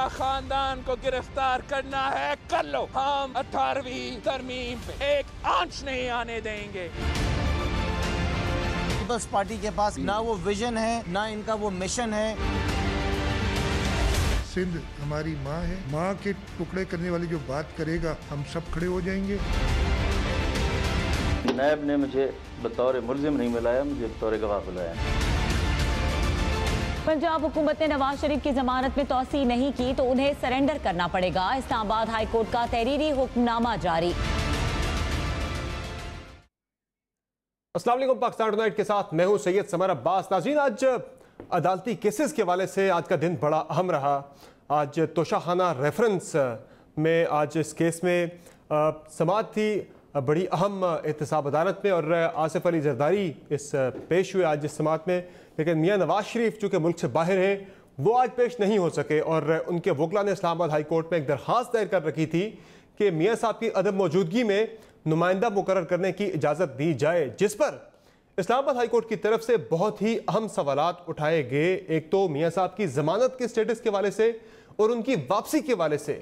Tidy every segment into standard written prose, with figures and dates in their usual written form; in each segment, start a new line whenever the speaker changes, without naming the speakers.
खानदान को गिरफ्तार करना है कर लो। हम 18वीं तरमीम पे एक आंच नहीं आने देंगे।
पीपल्स पार्टी के पास ना वो विजन है, ना इनका वो मिशन है।
सिंध हमारी माँ है, माँ के टुकड़े करने वाली जो बात करेगा हम सब खड़े हो जाएंगे।
नायब ने मुझे बतौर मुल्जिम नहीं बुलाया, मुझे बतौर गवाह बुलाया।
पंजाब हुकूमत ने नवाज शरीफ की जमानत में तौसी नहीं की तो उन्हें सरेंडर करना पड़ेगा। इस्लामाबाद हाई कोर्ट का तहरीरी हुक्मनामा जारी।
अस्सलाम वालेकुम, पाकिस्तान टुनाइट के साथ मैं हूं सैयद समर अब्बास। नाज़रीन, आज अदालती केसेस के हवाले से आज का दिन बड़ा अहम रहा। आज तोशाखाना रेफरेंस में आज इस केस में समाअत थी, बड़ी अहम एहतसाब अदालत में, और आसिफ अली जरदारी इस पेश हुए आज इस समाअत में। लेकिन मियाँ नवाज शरीफ चूँकि मुल्क से बाहर हैं वो आज पेश नहीं हो सके, और उनके वकला ने इस्लामाबाद हाई कोर्ट में एक दरख्वास्त दायर कर रखी थी कि मियाँ साहब की अदम मौजूदगी में नुमाइंदा मुकर्रर करने की इजाज़त दी जाए, जिस पर इस्लामाबाद हाई कोर्ट की तरफ से बहुत ही अहम सवालात उठाए गए। एक तो मियाँ साहब की ज़मानत के स्टेटस के हवाले से और उनकी वापसी के हवाले से।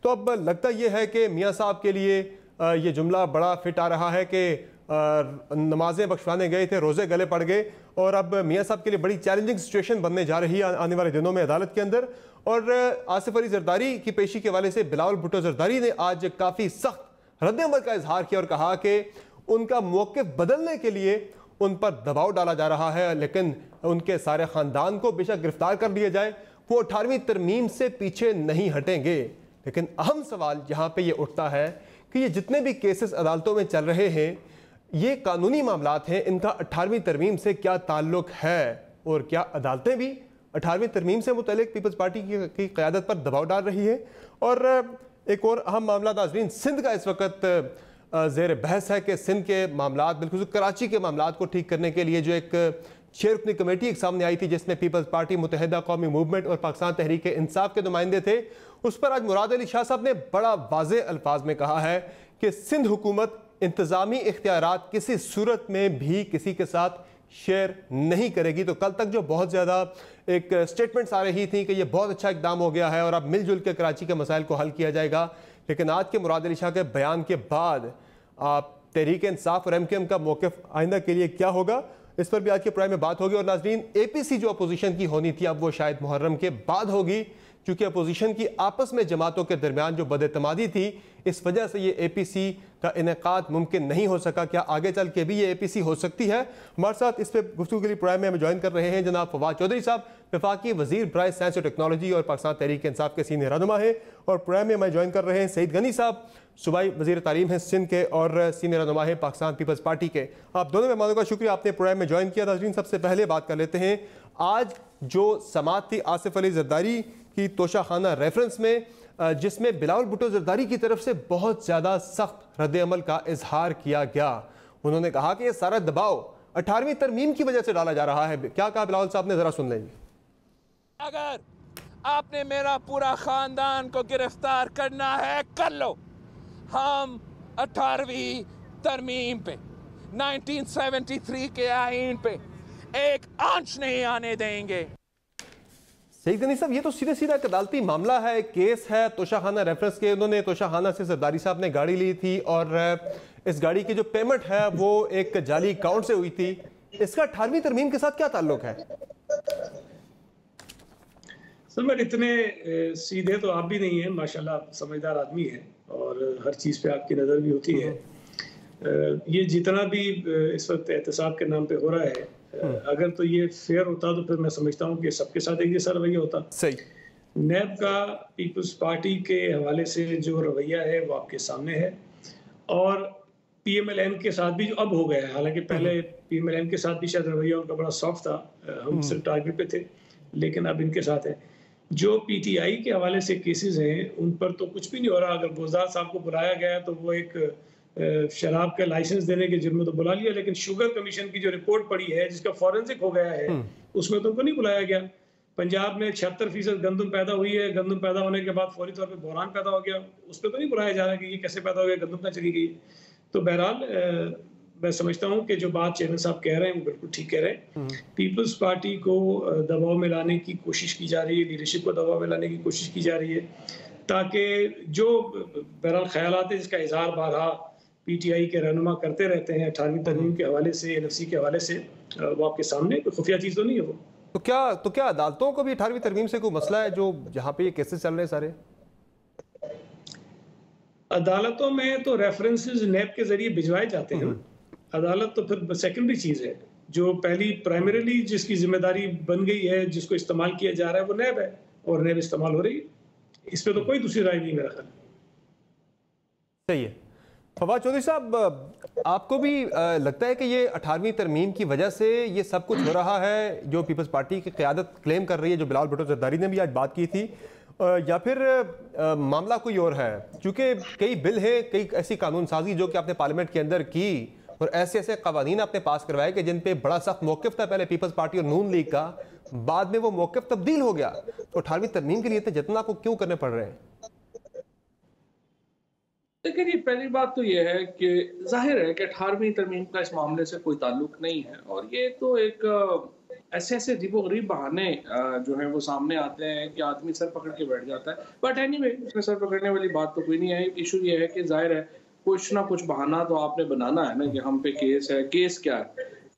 तो अब लगता यह है कि मियाँ साहब के लिए ये जुमला बड़ा फिट आ रहा है कि नमाजें बख्शवाने गए थे, रोज़े गले पड़ गए, और अब मियाँ साहब के लिए बड़ी चैलेंजिंग सिचुएशन बनने जा रही है आने वाले दिनों में अदालत के अंदर। और आसिफ अली जरदारी की पेशी के हवाले से बिलावल भुट्टो जरदारी ने आज काफ़ी सख्त रद्द-ए-अमल का इजहार किया और कहा कि उनका मौक़िफ़ बदलने के लिए उन पर दबाव डाला जा रहा है, लेकिन उनके सारे ख़ानदान को बेशक गिरफ्तार कर लिया जाए, वो 18वीं तरमीम से पीछे नहीं हटेंगे। लेकिन अहम सवाल यहाँ पे ये उठता है कि ये जितने भी केसेस अदालतों में चल रहे हैं, ये कानूनी मामलात हैं, इनका 18वीं तरमीम से क्या ताल्लुक है, और क्या अदालतें भी 18वीं तरमीम से मुतल्लिक पीपल्स पार्टी की क़यादत पर दबाव डाल रही है। और एक और अहम मामला नाज़रीन, सिंध का इस वक्त ज़ेर बहस है कि सिंध के मामलात, बिल्कुल कराची के मामलात को ठीक करने के लिए जो एक 6 रुकनी कमेटी एक सामने आई थी, जिसमें पीपल्स पार्टी, मुत्तहिदा कौमी मूवमेंट और पाकिस्तान तहरीक इंसाफ के नुमाइंदे थे, उस पर आज मुराद अली शाह साहब ने बड़ा वाज़े अल्फाज में कहा है कि सिंध हुकूमत इंतज़ामी इख्तियारात किसी सूरत में भी किसी के साथ शेयर नहीं करेगी। तो कल तक जो बहुत ज़्यादा एक स्टेटमेंट्स आ रही थी कि ये बहुत अच्छा इकदाम हो गया है और अब मिलजुल के कराची के मसाइल को हल किया जाएगा, लेकिन आज के मुराद अली शाह के बयान के बाद तहरीक इंसाफ और MKM का मौक़िफ़ आइंदा के लिए क्या होगा, इस पर भी आज के प्रोग्राम में बात होगी। और नाज़रीन, APC जो अपोजिशन की होनी थी अब वो शायद मुहर्रम के बाद होगी, क्योंकि अपोजिशन की आपस में जमातों के दरमियान जो बदएतमादी थी, इस वजह से ये APC का इनेकाद मुमकिन नहीं हो सका। क्या आगे चल के भी ये APC हो सकती है? हमारे साथ इस पर गुफ्तगू के लिए प्रोग्राम में हमें ज्वाइन कर रहे हैं जनाब फवाद चौधरी साहब, वफाकी वज़ीर बराए साइंस और टेक्नोलॉजी और पाकिस्तान तहरीक इंसाफ के सीनियर रहनुमा है। और प्रोग्राम में हमें ज्वाइन कर रहे हैं सईद गनी साहब, सूबाई वज़ीर तालीम हैं सिंध के और सीनियर रहनुमा है पाकिस्तान पीपल्स पार्टी के। आप दोनों मेहमानों का शुक्रिया, आपने प्रोग्राम में ज्वाइन किया। नाज़रीन, सबसे पहले बात कर लेते हैं, आज जो समाअत थी आसिफ अली जरदारी की तोशाखाना रेफरेंस में, जिसमें बिलावल भुट्टो जरदारी की तरफ से बहुत ज़्यादा सख्त रद्द-ए-अमल का इजहार किया गया। उन्होंने कहा कि ये सारा दबाव 18वीं तरमीम की वजह से डाला जा रहा है। क्या कहा बिलावल साहब ने, ज़रा सुन लेंगे।
अगर आपने मेरा पूरा ख़ानदान को गिरफ्तार करना है कर लो। हम 18वीं तरमीम पे 1973 के आईन पे एक आंच नहीं आने देंगे।
सईद गनी साहब, ये तो सीधे सीधा एक अदालती मामला है, केस है तोशाखाना रेफरेंस के। उन्होंने तोशाखाना से जरदारी साहब ने गाड़ी ली थी और इस गाड़ी की जो पेमेंट है वो एक जाली अकाउंट से हुई थी। इसका 18वीं तरमीम के साथ क्या ताल्लुक है?
सर, मैं इतने सीधे तो आप भी नहीं हैं, माशाल्लाह आप समझदार आदमी हैं और हर चीज़ पे आपकी नज़र भी होती है। ये जितना भी इस वक्त एहतसाब के नाम पे हो रहा है, अगर तो ये फेयर होता तो फिर मैं समझता हूँ कि सबके साथ एक जैसा रवैया होता।
सही।
नैब का पीपल्स पार्टी के हवाले से जो रवैया है वो आपके सामने है, और PMLN के साथ भी जो अब हो गया है, हालांकि पहले PMLN के साथ भी शायद रवैया उनका बड़ा सॉफ्ट था, हम सिर्फ टारगेट पे थे, लेकिन अब इनके साथ है। जो PTI के हवाले से केसेस हैं उन पर तो कुछ भी नहीं हो रहा। अगर गुलजार साहब को बुलाया गया तो वो एक शराब का लाइसेंस देने के जुर्म में तो बुला लिया, लेकिन शुगर कमीशन की जो रिपोर्ट पड़ी है जिसका फॉरेंसिक हो गया है उसमें तो उनको नहीं बुलाया गया। पंजाब में 76% गंदम पैदा हुई है, गंदम पैदा होने के बाद फौरी तौर पे बहरान पैदा हो गया, उस पर तो नहीं बुलाया जा रहा कि ये कैसे पैदा हो गया, गंदम कहाँ चली गई। तो बहरहाल मैं समझता हूं कि जो बात चेयरमैन साहब कह रहे हैं वो बिल्कुल ठीक कह रहे हैं। पीपल्स पार्टी को दबाव में लाने की कोशिश की जा रही है, लीडरशिप को दबाव में लाने की कोशिश की जा रही है, ताकि जो बहरहाल ख्यालात है जिसका इजहार बारहा पीटीआई के रहनुमा करते रहते हैं 18वीं तरमीम के हवाले से, एनएफसी के हवाले से, वो आपके सामने कोई खुफिया चीज़ तो नहीं है वो।
तो क्या अदालतों को भी 18वीं तरमीम से कोई मसला है जो जहाँ पे ये केसेस चल रहे हैं सारे?
अदालतों में तो रेफरेंसेस नैब के जरिए भिजवाए जाते हैं। अदालत तो फिर सेकेंडरी चीज़ है। जो पहली प्राइमरीली जिसकी जिम्मेदारी बन गई है, जिसको इस्तेमाल किया जा रहा है, वो नैब है और नैब इस्तेमाल हो रही है। इस पर तो कोई दूसरी राय नहीं मेरा ख्याल।
सही है। फवाद चौधरी साहब, आपको भी लगता है कि ये 18वीं तरमीम की वजह से ये सब कुछ हो रहा है जो पीपल्स पार्टी की क़यादत क्लेम कर रही है, जो बिलावल भुट्टो ज़रदारी ने भी आज बात की थी, या फिर मामला कोई और है? क्योंकि कई बिल हैं, कई ऐसी कानून साजी जो कि आपने पार्लियामेंट के अंदर की और ऐसे ऐसे कवानीन आपने पास करवाए कि जिन पे बड़ा सख्त मौक़िफ़ था पहले पीपल्स पार्टी और नून लीग का, बाद में वो मौक़िफ़ तब्दील हो गया। तो 18वीं तरमीम के लिए इतने जतन आपको क्यों करने पड़ रहे हैं?
देखिए जी, पहली बात तो ये है कि जाहिर है कि 18वीं तरमीम का इस मामले से कोई ताल्लुक नहीं है और ये तो एक ऐसे ऐसे अजीबोगरीब बहाने जो है वो सामने आते हैं कि आदमी सर पकड़ के बैठ जाता है। बट एनीवे, इसमें सर पकड़ने वाली बात तो कोई नहीं है। इशू ये है कि जाहिर है कुछ ना कुछ बहाना तो आपने बनाना है ना कि हम पे केस है। केस क्या है?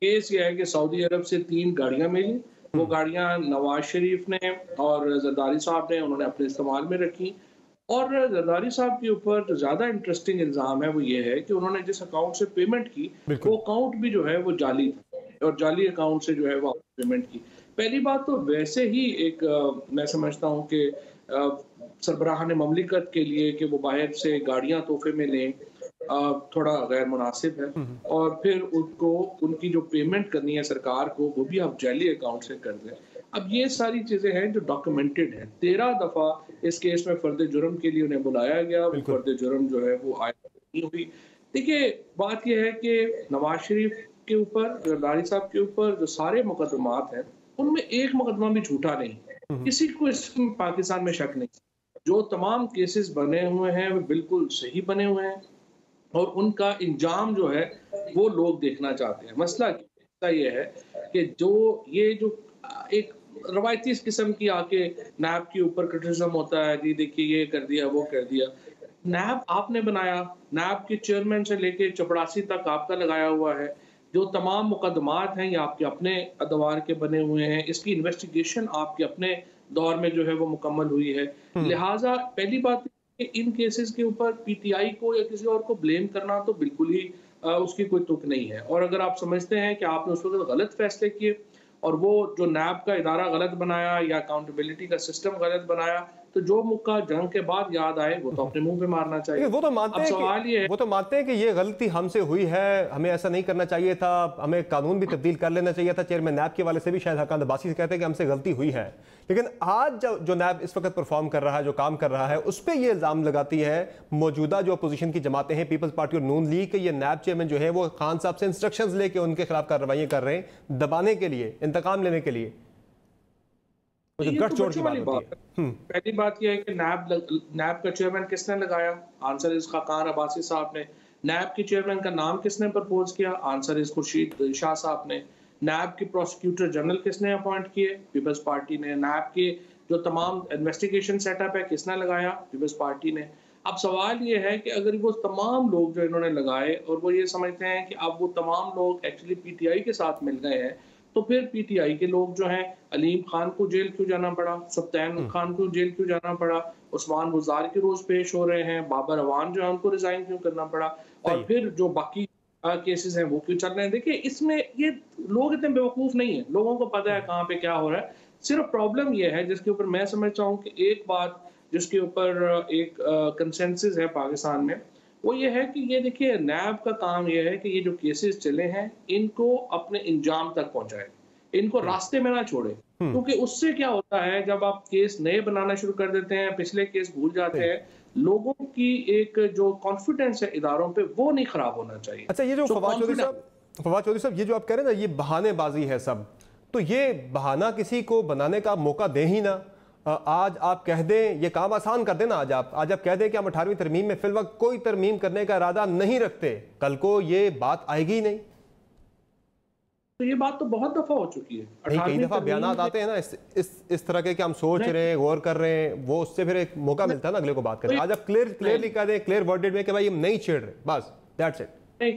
केस ये है कि सऊदी अरब से 3 गाड़ियां मिली, वो गाड़ियां नवाज शरीफ ने और जरदारी साहब ने उन्होंने अपने इस्तेमाल में रखी। और जरदारी साहब के ऊपर जो ज्यादा इंटरेस्टिंग इल्जाम है वो ये है कि उन्होंने जिस अकाउंट से पेमेंट की वो अकाउंट भी जो है वो जाली था और जाली अकाउंट से जो है वो पेमेंट की। पहली बात तो वैसे ही एक मैं समझता हूँ कि सरबराहान ममलिकत के लिए कि वो बाहर से गाड़ियां तोहफे में लें थोड़ा गैर मुनासिब है। और फिर उनको उनकी जो पेमेंट करनी है सरकार को वो भी आप जाली अकाउंट से कर दें। अब ये सारी चीजें हैं जो डॉक्यूमेंटेड हैं। 13 दफा इस केस में फर्द जुर्म के लिए उन्हें बुलाया गया, वो फर्द जुर्म जो है वो आयद नहीं हुई। देखिए, बात यह है कि नवाज शरीफ के ऊपर, जरदारी साहब के ऊपर जो सारे मुकदमात हैं उनमें एक मुकदमा भी झूठा नहीं, किसी को इसमें पाकिस्तान में शक नहीं। जो तमाम केसेस बने हुए हैं वो बिल्कुल सही बने हुए हैं और उनका इंजाम जो है वो लोग देखना चाहते हैं। मसला ये है कि जो एक रवायती किस्म की आके नैब के ऊपर क्रिटिसिज्म होता है कि देखिए ये कर दिया वो कर दिया। नैब आपने बनाया, नैब के चेयरमैन से लेके चपड़ासी तक आपका लगाया हुआ है। जो तमाम मुकदमात हैं ये आपके अपने अदवार के बने हुए हैं। इसकी इन्वेस्टिगेशन आपके अपने दौर में जो है वो मुकम्मल हुई है। लिहाजा पहली बात कि इन केसेस के ऊपर पीटीआई को या किसी और को ब्लेम करना तो बिल्कुल ही उसकी कोई तुक नहीं है। और अगर आप समझते हैं कि आपने उस वक्त गलत फैसले किए और वो जो नैब का इदारा गलत बनाया या अकाउंटेबिलिटी का सिस्टम गलत बनाया, तो जो मुक्का जंग के बाद याद आए वो तो अपने मुंह पे मारना चाहिए।
वो तो मानते हैं कि ये गलती हमसे हुई है, हमें ऐसा नहीं करना चाहिए था, हमें कानून भी तब्दील कर लेना चाहिए था। चेयरमैन नैब के वाले से भी शायद हकान अब्बासी से कहते हैं कि हमसे गलती हुई है। लेकिन आज जो नैब इस वक्त परफॉर्म कर रहा है, जो काम कर रहा है, उस पर यह इल्जाम लगाती है मौजूदा जो अपोजिशन की जमातें हैं, पीपल्स पार्टी और नून लीग के, ये नैब चेयरमैन जो है वो खान साहब से इंस्ट्रक्शंस लेके उनके खिलाफ कार्रवाइयां कर रहे हैं, दबाने के लिए, इंतकाम लेने के लिए।
पहली बात यह है कि नैब का चेयरमैन किसने लगाया? आंसर इज खान अब्बासी साहब ने। नैब के चेयरमैन का नाम किसने प्रपोज किया? आंसर इज खुर्शीद शाह साहब ने। नैब के प्रोसिक्यूटर जनरल किसने अपॉइंट किए? पीपल्स पार्टी ने। नैब के जो तमाम इन्वेस्टिगेशन सेटअप है किसने लगाया? पीपल्स पार्टी ने। अब सवाल ये है कि अगर वो तमाम लोग जो इन्होंने लगाए और वो ये समझते हैं कि अब वो तमाम लोग एक्चुअली पीटीआई के साथ मिल गए हैं, तो फिर पीटीआई के लोग जो हैं, अलीम खान को जेल क्यों जाना पड़ा, सब्तैन खान को जेल क्यों जाना पड़ा, उस्मान गुजार के रोज पेश हो रहे हैं, बाबर अवान जो है उनको रिजाइन क्यों करना पड़ा, और फिर जो बाकी केसेस हैं वो क्यों चल रहे हैं? देखिए, इसमें ये लोग इतने बेवकूफ नहीं है, लोगों को पता है कहाँ पे क्या हो रहा है। सिर्फ प्रॉब्लम ये है जिसके ऊपर मैं समझता हूँ कि एक बात जिसके ऊपर एक कंसेंसस है पाकिस्तान में, वो ये है कि ये देखिए, नैब का काम ये है कि ये जो केसेस चले हैं इनको अपने इंजाम तक पहुंचाए, इनको रास्ते में ना छोड़े। क्योंकि उससे क्या होता है, जब आप केस नए बनाना शुरू कर देते हैं, पिछले केस भूल जाते हैं, लोगों की एक जो कॉन्फिडेंस है इदारों पे वो नहीं खराब होना चाहिए।
अच्छा, ये जो फवाद चौधरी साहब ये जो आप कह रहे हैं ना, ये बहानेबाजी है सब, तो ये बहाना किसी को बनाने का मौका दे ही ना। आज आप कह दें, ये काम आसान कर दें ना, आज आप कह दें कि हम 18वीं तरमीम में फिलवक्त कोई तरमीम करने का इरादा नहीं रखते, कल को ये बात आएगी नहीं?
तो ये बात तो बहुत दफा हो चुकी है।
नहीं, कई दफा बयानात आते हैं ना इस तरह के कि हम सोच रहे हैं, गौर कर रहे हैं, वो उससे फिर एक मौका मिलता है ना अगले को बात करें। आज आप क्लियरली कह दें, क्लियर वर्डेड में कि भाई हम नहीं छेड़ रहे, बस दैट्स इट।
नहीं,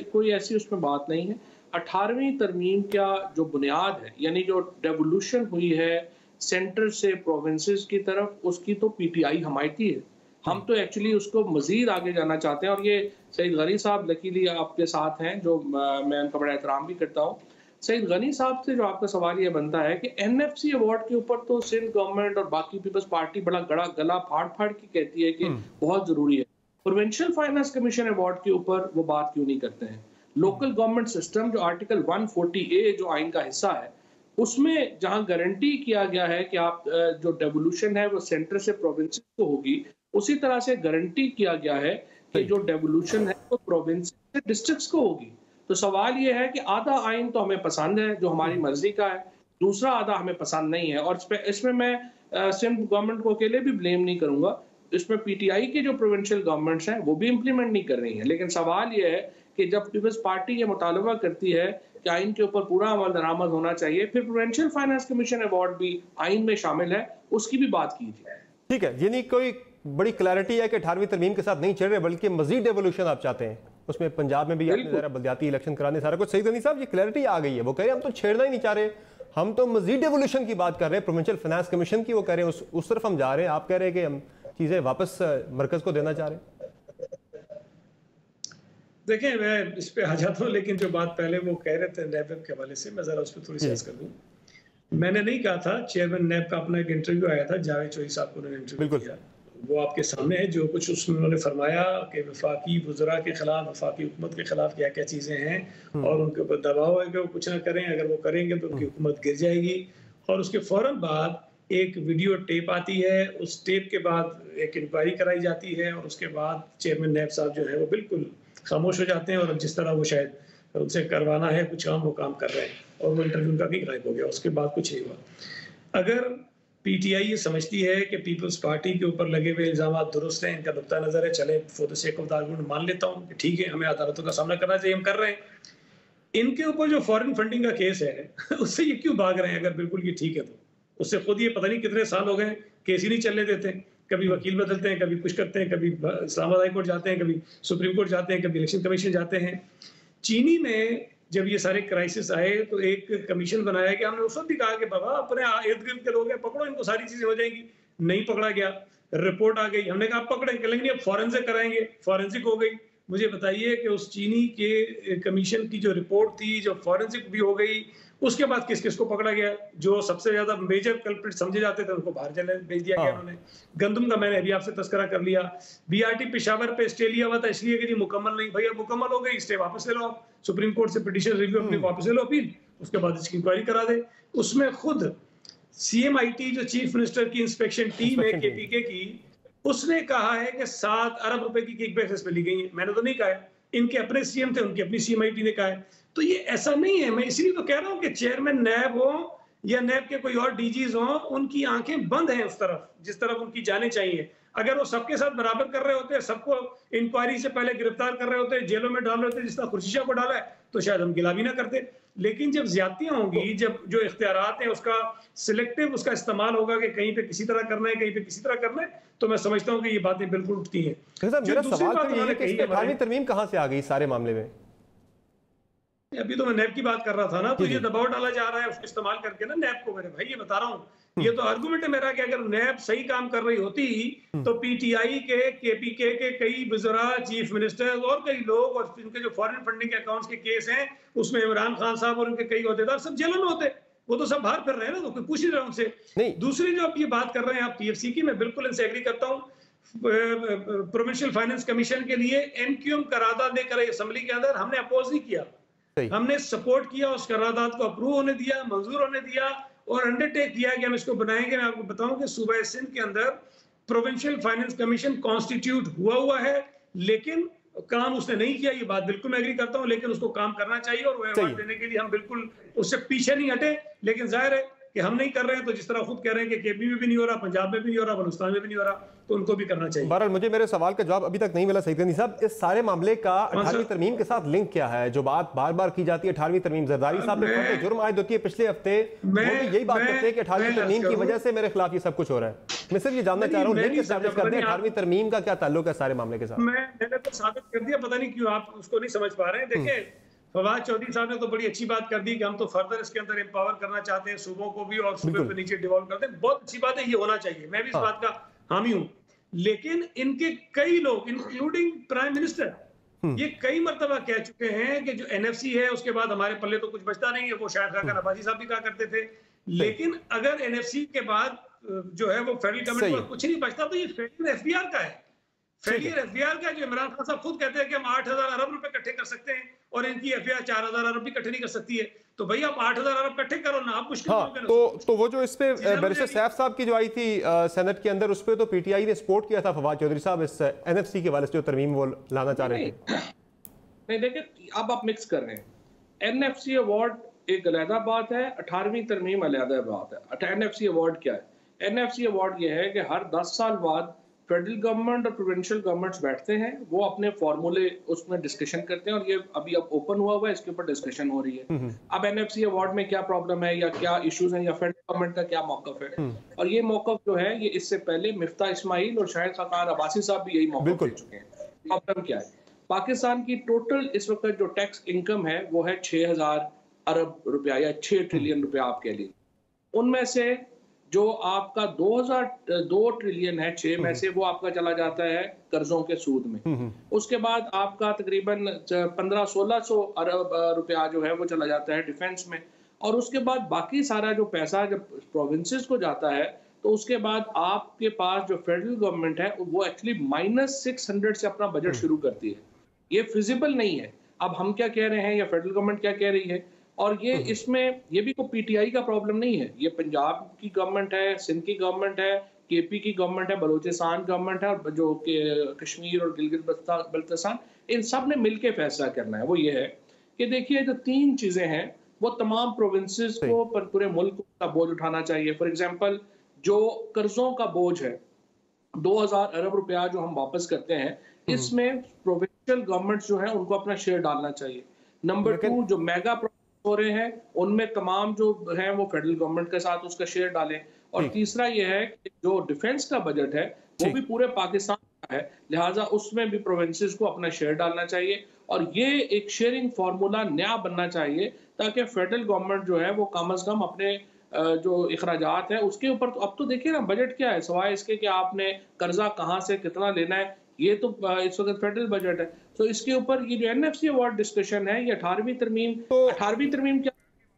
कोई ऐसी उसमें बात नहीं है। 18वीं तरमीम का जो बुनियाद है, यानी जो डेवोल्यूशन हुई है सेंटर से प्रोविंसेस की तरफ, उसकी तो पीटीआई हमायती है। हम तो एक्चुअली उसको मजीद आगे जाना चाहते हैं। और ये सईद गनी साहब लकीली आपके साथ हैं, जो मैं उनका बड़ा एहतराम भी करता हूँ। सईद गनी साहब से जो आपका सवाल ये बनता है कि एनएफसी अवार्ड के ऊपर तो सिंध गवर्नमेंट और बाकी पीपल्स पार्टी बड़ा गला फाड़ फाड़ के कहती है कि बहुत जरूरी है। प्रोविंशियल फाइनेंस कमीशन अवार्ड के ऊपर वो बात क्यों नहीं करते हैं? लोकल गवर्नमेंट सिस्टम जो आर्टिकल 140A जो आइन का हिस्सा है, उसमें जहां गारंटी किया गया है कि आप जो डेवोल्यूशन है वो सेंटर से प्रोविंस को होगी, उसी तरह से गारंटी किया गया है कि जो डेवोल्यूशन है वो प्रोविंस से डिस्ट्रिक्ट्स को होगी। तो सवाल ये है कि आधा आइन तो हमें पसंद है, जो हमारी मर्जी का है, दूसरा आधा हमें पसंद नहीं है। और इसमें मैं सिंध गवर्नमेंट को अकेले भी ब्लेम नहीं करूंगा, इसमें पीटीआई के जो प्रोविंशियल गवर्नमेंट्स हैं वो भी इम्प्लीमेंट नहीं कर रही हैं। लेकिन सवाल ये है कि जब पीपल्स पार्टी ये मुतालबा करती है कि आइन के ऊपर पूरा अमल दरामद होना चाहिए, फिर प्रोविंशियल फाइनेंस कमीशन अवार्ड भी आइन में शामिल है, उसकी भी बात कीजिए।
ठीक है, यानी कोई बड़ी क्लैरिटी है कि 18वीं तरमीम के साथ नहीं चल रहे, बल्कि मजीद डेवोल्यूशन आप चाहते हैं। उसमें पंजाब में भी आपने जरा बलदियाती इलेक्शन कराने, सारा कुछ। सईद गनी साहब, ये क्लैरिटी आ गई है, वो कह रहे हैं हम तो छेड़ना ही नहीं चाह रहे, हम तो मजीद डेवोल्यूशन की बात कर रहे हैं, प्रोविंशियल फाइनेंस कमीशन की, वो कह रहे हैं उस तरफ हम जा रहे हैं। आप कह रहे हैं कि हम चीजें वापस मरकज को देना चाह रहे हैं।
देखें, मैं इस पे आ जाता हूँ, लेकिन जो बात पहले वो कह रहे थे नैब के हवाले से, मैं जरा उस पर थोड़ी सी अर्ज कर दूँ। मैंने नहीं कहा था, चेयरमैन नैब का अपना एक इंटरव्यू आया था, जावेद चौधरी साहब को उन्होंने इंटरव्यू किया, वो आपके सामने है। जो कुछ उसमें उन्होंने फरमाया कि वफाकी वज़रा के खिलाफ, वफाकी हुकूमत के खिलाफ क्या क्या चीज़ें हैं और उनके ऊपर दबाव है कि वो कुछ ना करें, अगर वो करेंगे तो उनकी हुकूमत गिर जाएगी। और उसके फ़ौरन बाद एक वीडियो टेप आती है, उस टेप के बाद एक इंक्वायरी कराई जाती है और उसके बाद चेयरमैन नैब साहब जो है वो बिल्कुल खामोश हो जाते हैं और जिस तरह वो शायद उनसे करवाना है कुछ काम, वो काम कर रहे हैं और वो इंटरव्यू उनका भी गायब हो गया। उसके बाद कुछ नहीं हुआ। अगर पीटीआई ये समझती है कि पीपल्स पार्टी के ऊपर लगे हुए इल्ज़ाम दुरुस्त हैं, इनका नुक्ता नज़र है, चले for the sake of the argument मान लेता हूँ कि ठीक है, हमें अदालतों का सामना करना चाहिए, हम कर रहे हैं। इनके ऊपर जो फॉरेन फंडिंग का केस है उससे ये क्यों भाग रहे हैं? अगर बिल्कुल ये ठीक है तो उससे खुद ये पता नहीं कितने साल हो गए केस ही नहीं चलने देते। कभी वकील बदलते हैं, कभी कुछ करते हैं, कभी इस्लामाबाद हाई कोर्ट जाते हैं, कभी सुप्रीम कोर्ट जाते हैं, कभी इलेक्शन कमीशन जाते हैं। चीनी में जब ये सारे क्राइसिस आए तो एक कमीशन बनाया गया। हमने उस वक्त भी कहा कि बाबा अपने इर्द गिर्द के लोग हैं, पकड़ो इनको, सारी चीजें हो जाएंगी। नहीं पकड़ा गया, रिपोर्ट आ गई, हमने कहा पकड़ेंगे, लेकिन अब फॉरेंसिक कराएंगे, फॉरेंसिक हो गई। मुझे बताइए कि उस चीनी के कमीशन की जो रिपोर्ट थी, जो फॉरेंसिक भी हो गई, उसके बाद किस किस को पकड़ा गया? जो सबसे ज्यादा मेजर कल्प्रिट समझे जाते थे उनको बाहर चले भेज दिया गया उन्होंने। गंदम का मैंने अभी आपसे तस्करा कर लिया। बीआरटी पेशावर पे स्टे लिया हुआ था इसलिए कि जी मुकम्मल नहीं, भैया मुकम्मल हो गई, स्टे वापस ले लो आप, सुप्रीम कोर्ट से पिटीशन रिव्यू अपनी वापस ले लो अपील, उसके बाद इसकी इंक्वायरी करा दे। उसमें खुद CMIT जो चीफ मिनिस्टर की इंस्पेक्शन टीम है KPK की, उसने कहा है कि 7 अरब रुपए की किक बैक इस पे ली गई है। मैंने तो नहीं कहा है, इनके अपने सीएम थे, उनकी अपनी CMIT ने कहा है। तो ये ऐसा नहीं है। मैं इसलिए तो कह रहा हूँ कि चेयरमैन नैब हो या नैब के कोई और DGs हो, उनकी आंखें बंद हैं उस तरफ जिस तरफ उनकी जाने चाहिए। अगर वो सबके साथ बराबर कर रहे होते, सबको इंक्वायरी से पहले गिरफ्तार कर रहे होते, जेलों में डाल रहे होते, जिस तरह खुर्शीशा को डाला है, तो शायद हम गिला भी ना करते। लेकिन जब ज्यादतियां होंगी, जब जो इख्तियारात हैं उसका सिलेक्टिव उसका इस्तेमाल होगा कि कहीं पे किसी तरह करना है, कहीं पे किसी तरह करना है, तो मैं समझता हूँ कि ये बातें बिल्कुल उठती हैं।
मेरा सवाल तो ये है कि 18वीं तरमीम कहाँ से आ गई सारे मामले में?
अभी तो मैं नैब की बात कर रहा था ना, तो ये दबाव डाला जा रहा है उसको इस्तेमाल करके ना नैब को। मेरे भाई ये बता रहा हूँ, ये तो आर्गुमेंट है मेरा कि अगर नैब सही काम कर रही होती तो PTI के, KPK के कई वज़रा, चीफ मिनिस्टर और कई लोग और इनके जो फॉरेन फंडिंग के अकाउंट्स के केस हैं उसमें इमरान खान साहब और उनके कई ओहदेदार सब जेलों में होते। वो तो सब बाहर फिर रहे हैं ना, तो कोई पूछ नहीं रहा उनसे। दूसरी जो आप ये बात कर रहे हैं आप TFC की, मैं बिल्कुल इनसे एग्री करता हूँ। प्रोविंशियल फाइनेंस कमीशन के लिए NQM करारदाद लेकर असेंबली के अंदर हमने अपोज नहीं किया, हमने सपोर्ट किया, उस करारदाद को अप्रूव होने दिया, मंजूर होने दिया और अंडरटेक किया कि हम इसको बनाएंगे। मैं आपको बताऊं कि सूबा सिंध के अंदर प्रोविंशियल फाइनेंस कमीशन कॉन्स्टिट्यूट हुआ है, लेकिन काम उसने नहीं किया। ये बात बिल्कुल मैं एग्री करता हूं, लेकिन उसको काम करना चाहिए और वो अवार्ड देने के लिए हम बिल्कुल उससे पीछे नहीं हटे। लेकिन जाहिर है कि हम नहीं कर रहे हैं, तो जिस तरह खुद कह रहे हैं कि केपी में भी नहीं हो रहा, पंजाब में भी नहीं हो रहा, बलूचिस्तान में भी नहीं हो रहा, तो उनको भी करना चाहिए।
बहरहाल मुझे मेरे सवाल का जवाब अभी तक नहीं मिला सईद गनी साहब, इस सारे मामले का 18वीं तरमीम के साथ लिंक क्या है? जो बात बार बार की जाती है 18वीं तरमीम, जरदारी साहब ने फर्द जुर्म आयद होती है पिछले हफ्ते, वो भी यही बात करते हैं कि 18वीं तरमीम की वजह से मेरे खिलाफ ये सब कुछ हो रहा है। मैं सिर्फ ये जानना चाह रहा हूँ लिंक एस्टैब्लिश कर दें 18वीं तरमीम का क्या ताल्लुक है सारे मामले के साथ?
मैंने तो साबित कर दिया, पता नहीं क्यों आप उसको नहीं समझ पा रहे हैं। देखिए फवाद चौधरी साहब ने तो बड़ी अच्छी बात कर दी कि हम तो फर्दर इसके अंदर एम्पावर करना चाहते हैं सूबों को भी, और सूबे पे नीचे डिवॉल्व करते हैं। बहुत अच्छी बात है, ये होना चाहिए, मैं भी इस बात का हामी हूँ। लेकिन इनके कई लोग इंक्लूडिंग प्राइम मिनिस्टर ये कई मर्तबा कह चुके हैं कि जो एनएफसी है उसके बाद हमारे पल्ले तो कुछ बचता नहीं है। वो शायद खान अब्बासी साहब भी कहा करते थे। लेकिन अगर एनएफसी के बाद जो है वो फेडरल गवर्नमेंट को कुछ नहीं बचता, तो ये फेलियर एफबीआर का है। फेलियर एफबीआर का, जो इमरान खान साहब खुद कहते हैं कि हम 8,000 अरब रुपए इकट्ठे कर सकते हैं और इनकी एफबीआर 4,000 अरब भी इकट्ठे नहीं कर सकती है। तो भाई आप 8,000 अरब इकट्ठे करो ना, आप मुश्किल
तो वो जो इस पे बैरिस्टर सैफ साहब की जो आई थी सेनेट के अंदर, उस पे तो पीटीआई ने सपोर्ट किया था फवाद चौधरी साहब, इस एनएफसी के वाले से जो तरमीम वो लाना चाह रहे थे।
नहीं देखिए, अब आप मिक्स कर रहे हैं। एनएफसी अवार्ड एक अलहदा बात है, 18वीं तरमीम अलहदा बात है। एनएफसी अवार्ड क्या है? एनएफसी अवार्ड ये है कि हर 10 साल बाद फेडरल गवर्नमेंट और प्रोविंशियल गवर्नमेंट्स बैठते हैं, वो अपने फॉर्मूले उसमें डिस्कशन करते हैं, और ये अभी अब ओपन हुआ हुआ है, इसके ऊपर डिस्कशन हो रही है। अब एनएफसी अवार्ड में क्या प्रॉब्लम है या क्या इश्यूज हैं या फेडरल गवर्नमेंट का क्या मौकफ है, और ये मौकफ जो है ये इससे पहले मिफ्ता इस्माइल और शाहिद खान अब्बासी साहब भी यही मौकफ ले चुके हैं। प्रॉब्लम क्या है? पाकिस्तान की टोटल इस वक्त जो टैक्स इनकम है वो है 6,000 अरब रुपया या 6 ट्रिलियन रुपया आप कह लीजिए। उनमें से जो आपका 2 ट्रिलियन है 6 में से, वो आपका चला जाता है कर्जों के सूद में। उसके बाद आपका तकरीबन 1500-1600 अरब रुपया जो है वो चला जाता है डिफेंस में, और उसके बाद बाकी सारा जो पैसा जब प्रोविंसेस को जाता है तो उसके बाद आपके पास जो फेडरल गवर्नमेंट है वो एक्चुअली -600 से अपना बजट शुरू करती है। ये फिजिबल नहीं है। अब हम क्या कह रहे हैं या फेडरल गवर्नमेंट क्या कह रही है, और ये इसमें ये भी कोई पीटीआई का प्रॉब्लम नहीं है। ये पंजाब की गवर्नमेंट है, सिंध की गवर्नमेंट है, केपी की गवर्नमेंट है, बलूचिस्तान गवर्नमेंट है, और जो कश्मीर और गिलगित बल्तिस्तान, इन सब ने मिलकर फैसला करना है। वो ये है कि देखिए जो 3 चीजें हैं वो तमाम प्रोविंसेस को पर पूरे मुल्क का बोझ उठाना चाहिए। फॉर एग्जाम्पल जो कर्जों का बोझ है 2,000 अरब रुपया जो हम वापस करते हैं, इसमें प्रोविंशियल गवर्नमेंट जो है उनको अपना शेयर डालना चाहिए। नंबर 2, जो मेगा हो रहे हैं उनमें तमाम जो है वो फेडरल गवर्नमेंट के साथ उसका शेयर डालें। और तीसरा ये है कि जो डिफेंस का बजट है वो भी पूरे पाकिस्तान का है, लिहाजा उसमें भी प्रोविंसेस को अपना शेयर डालना चाहिए, और ये एक शेयरिंग फार्मूला नया बनना चाहिए ताकि फेडरल गवर्नमेंट जो है वो कम अज कम अपने जो अखराजात है उसके ऊपर, तो अब तो देखिए ना बजट क्या है, सिवाय इसके कि आपने कर्जा कहाँ से कितना लेना है, ये तो इस वक्त फेडरल बजट है। तो इसके ऊपर ये जो एनएफसी अवार्ड डिस्कशन है, ये 18वीं तरमीम, तो 18वीं तरमीम क्या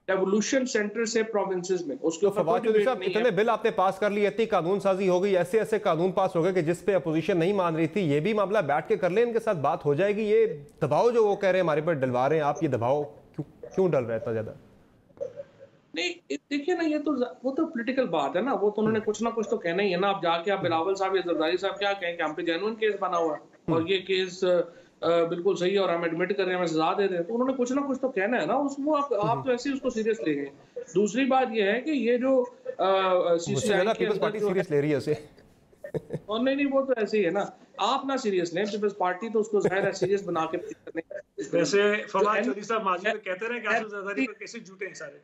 रेवोल्यूशन सेंटर से प्रोविंसेस में उसके ऊपर
इतने बिल आपने पास कर लिए, इतनी कानून साजी हो गई, ऐसे ऐसे कानून पास हो गए कि जिस पे अपोजिशन नहीं मान रही थी, ये भी मामला बैठ के कर ले, इनके साथ बात हो जाएगी। ये दबाव जो वो कह रहे हैं हमारे पर डलवा रहे हैं आप, ये दबाव क्यों डल रहा है इतना ज्यादा?
नहीं देखिए ना, ये तो वो तो पॉलिटिकल बात है ना, वो तो उन्होंने कुछ ना कुछ तो कहना ही है ना। आप जाके आप बिलावल साहब या जरदारी साहब क्या कहें कि हम पे जेन्युइन केस बना हुआ है और ये केस बिल्कुल सही है और हम एडमिट कर रहे हैं, हमें सजा दे रहे हैं, तो उन्होंने कुछ ना कुछ तो कहना है ना। उसको आप तो ऐसे ही उसको सीरियस ले गए। दूसरी बात ये है कि ये जो
पीपल्स पार्टी सीरियस ले रही है उसे,
और नहीं वो तो ऐसे ही है ना, आप ना सीरियस लें, पीपल्स पार्टी तो उसको जाहिर है सीरियस बना के
वैसे फवाद चौधरी साहब माजी में कहते रहे कि आसिफ जरदारी पर कैसे झूठे हैं सारे।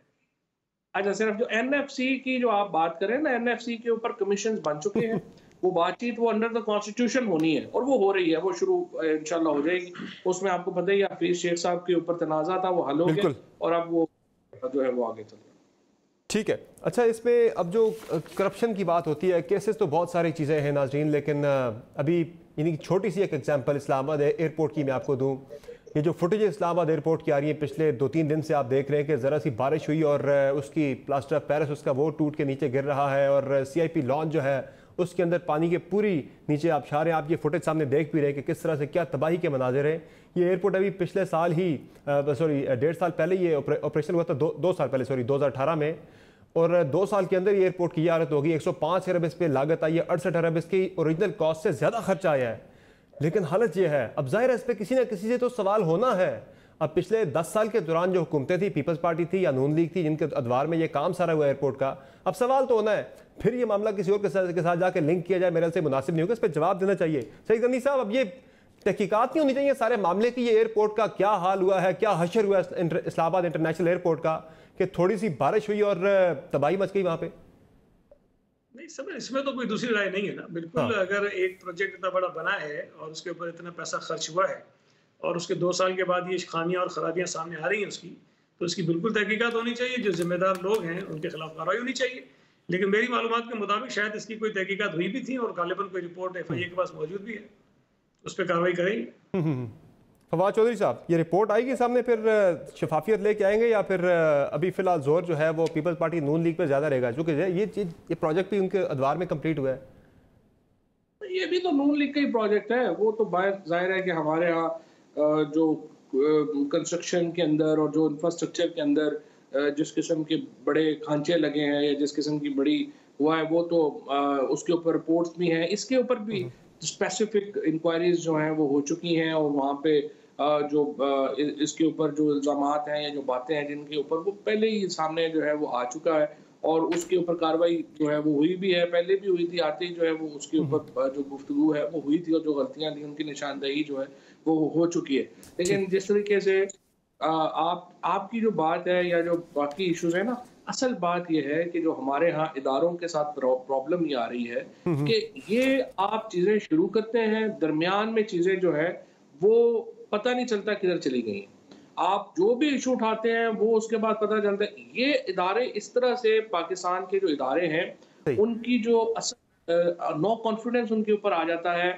अच्छा, सिर्फ जो एनएफसी की जो आप बात करें ना, एनएफसी के ऊपर कमीशन बन चुके हैं, वो बातचीत वो अंडर द कॉन्स्टिट्यूशन होनी है और वो हो रही है, वो शुरू इंशाल्लाह हो जाएगी। उसमें आपको पता ही हफीज शेख साहब के ऊपर तनाज़ा था, वो हल हो गया और अब वो जो है वो आगे चल रहा है।
ठीक है। अच्छा, इसमें अब जो करप्शन की बात होती है, केसेस तो बहुत सारी चीज़ें हैं नाज़रीन, लेकिन अभी यानी छोटी सी एक एग्जांपल इस्लामाबाद एयरपोर्ट की मैं आपको दूं। ये जो फुटेज इस्लामाबाद एयरपोर्ट की आ रही है, पिछले 2-3 दिन से आप देख रहे हैं कि ज़रा सी बारिश हुई और उसकी प्लास्टर ऑफ पेरिस उसका वो टूट के नीचे गिर रहा है और CIP लॉन्च जो है उसके अंदर पानी के पूरी नीचे आबशार हैं। आप ये फुटेज सामने देख भी रहे हैं कि किस तरह से क्या तबाही के मनाजिर हैं। ये एयरपोर्ट अभी पिछले साल ही 1.5 साल पहले ये ऑपरेशन हुआ था, 2 साल पहले 2018 में, और 2 साल के अंदर ये एयरपोर्ट की हालत होगी। 105 अरब इस पर लागत आई है, 68 अरब इसकी ओरिजिनल कॉस्ट से ज़्यादा खर्चा आया है। लेकिन हालत ये है, अब जाहिर है इस पर किसी ना किसी से तो सवाल होना है। अब पिछले 10 साल के दौरान जो हुकूमतें थी, पीपल्स पार्टी थी या नून लीग थी, जिनके अदवार में ये काम सारा हुआ एयरपोर्ट का, अब सवाल तो होना है फिर ये मामला किसी और के साथ जाके लिंक किया जाए, मेरे से मुनासिब नहीं होगा, इस पर जवाब देना चाहिए। सईद गनी साहब, अब ये तहकीकात नहीं होनी चाहिए सारे मामले की, ये एयरपोर्ट का क्या हाल हुआ है, क्या हशर हुआ इस्लामाबाद इंटरनेशनल एयरपोर्ट का कि थोड़ी सी बारिश हुई और तबाही मच गई वहां पे?
नहीं समझ, इसमें तो कोई दूसरी राय नहीं है ना, बिल्कुल।
हाँ।
अगर एक प्रोजेक्ट इतना बड़ा बना है और उसके ऊपर इतना पैसा खर्च हुआ है और उसके 2 साल के बाद ये खामियां और खराबियां सामने आ रही हैं उसकी, तो इसकी बिल्कुल तहकीकात होनी चाहिए। जो जिम्मेदार लोग हैं उनके खिलाफ कार्रवाई होनी चाहिए। लेकिन मेरी मालूमात के मुताबिक शायद इसकी कोई तहकीकात हुई भी थी और गालिबन कोई रिपोर्ट FIA के पास मौजूद भी है, उस पर कार्रवाई करेंगे।
फवाद चौधरी साहब, ये रिपोर्ट आएगी सामने, फिर शफाफियत लेके आएंगे या फिर अभी फिलहाल जोर जो है वो पीपल्स पार्टी नून लीग पर ज़्यादा रहेगा, क्योंकि ये प्रोजेक्ट भी उनके अदवार में कंप्लीट हुआ है?
ये भी तो नून लीग का ही प्रोजेक्ट है। वो तो जाहिर है कि हमारे यहाँ जो कंस्ट्रक्शन के अंदर और जो इंफ्रास्ट्रक्चर के अंदर जिस किस्म के बड़े खांचे लगे हैं या जिस किस्म की बड़ी हुआ है, वो तो उसके ऊपर रिपोर्ट्स भी हैं। इसके ऊपर भी स्पेसिफिक इंक्वायरीज जो हैं वो हो चुकी हैं और वहाँ पे जो इसके ऊपर जो इल्ज़ामात हैं या जो बातें हैं जिनके ऊपर वो पहले ही सामने जो है वो आ चुका है और उसके ऊपर कार्रवाई जो है वो हुई भी है, पहले भी हुई थी। आते ही जो है वो उसके ऊपर जो गुफ्तगू है वो हुई थी और जो गलतियां थी उनकी निशानदेही जो है वो हो चुकी है। लेकिन जिस तरीके से आपकी जो बात है या जो बाकी इश्यूज है ना, असल बात यह है कि जो हमारे यहाँ इदारों के साथ प्रॉब्लम ये आ रही है कि ये आप चीजें शुरू करते हैं, दरमियान में चीजें जो है वो पता नहीं चलता किधर चली गई। आप जो भी इशू उठाते हैं वो उसके बाद पता चलता है। ये इदारे इस तरह से पाकिस्तान के जो इदारे हैं उनकी जो नो कॉन्फिडेंस उनके ऊपर आ जाता है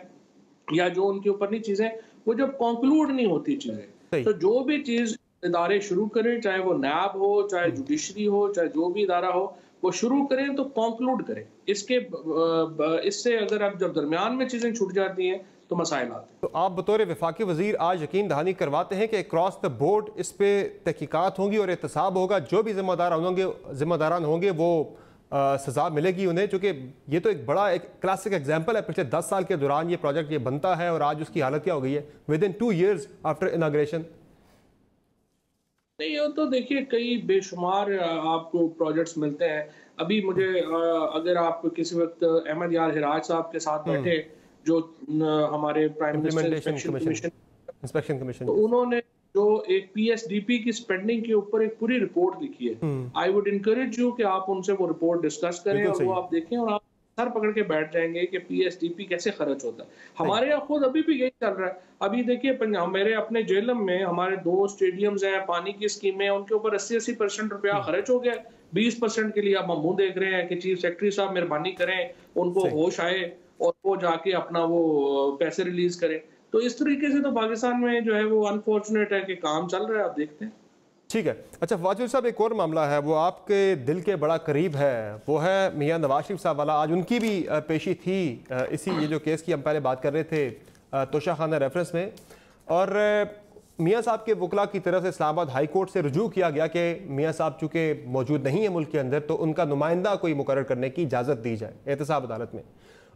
या जो उनके ऊपर नहीं चीजें वो जब कंक्लूड नहीं होती चीजें, तो जो भी चीज इदारे शुरू करें, चाहे वो नैब हो, चाहे जुडिशरी हो, चाहे जो भी इदारा हो, वो शुरू करें तो कंक्लूड करें। इससे अगर आप जब दरमियान में चीजें छूट जाती हैं तो मसाइल आते हैं।
तो आप बतौर वफाकी वजीर आज यकीन दहानी करवाते हैं कि क्रॉस द बोर्ड इस पे तहकीकात होंगी और एहतसाब होगा, जो भी जिम्मेदारान होंगे वो सजा मिलेगी उन्हें, क्योंकि ये तो एक बड़ा एक क्लासिक एग्जाम्पल है। पिछले 10 साल के दौरान ये प्रोजेक्ट ये बनता है और आज उसकी हालत क्या हो गई है विदिन 2 years आफ्टर इनाग्रेशन।
नहीं, तो देखिए कई बेशुमार आपको प्रोजेक्ट्स मिलते हैं। अभी मुझे अगर आप किसी वक्त अहमद यार हिराज साहब के साथ बैठे जो हमारे प्राइम मिनिस्टर इंस्पेक्शन कमीशन, तो उन्होंने जो एक PSDP की स्पेंडिंग के ऊपर एक पूरी रिपोर्ट लिखी है। आई वुड इनकरेज यू कि आप उनसे वो रिपोर्ट डिस्कस करें और वो आप देखें और आप सर पकड़ के बैठ जाएंगे कि PSDP कैसे खर्च होता है। हमारे यहाँ खुद अभी भी यही चल रहा है। अभी देखिए मेरे अपने जेलम में हमारे 2 स्टेडियम्स हैं, पानी की स्कीमें, उनके ऊपर 80% रुपया खर्च हो गया। 20% के लिए अब हम मुंह देख रहे हैं कि चीफ सेक्रेटरी साहब मेहरबानी करें, उनको होश आए और वो जाके अपना वो पैसे रिलीज करें। तो इस तरीके से तो पाकिस्तान में जो है वो अनफॉर्चुनेट है कि काम चल रहा है, आप देखते हैं।
ठीक है। अच्छा फवाद चौधरी साहब, एक और मामला है वो आपके दिल के बड़ा करीब है, वो है मियां नवाज शरीफ साहब वाला। आज उनकी भी पेशी थी इसी ये जो केस की हम पहले बात कर रहे थे तोशाखाना रेफरेंस में, और मियां साहब के वकला की तरफ से इस्लामाबाद हाई कोर्ट से रुजू किया गया कि मियां साहब चूँकि मौजूद नहीं है मुल्क के अंदर तो उनका नुमाइंदा कोई मुकर्रर करने की इजाज़त दी जाए एहतसाब अदालत में।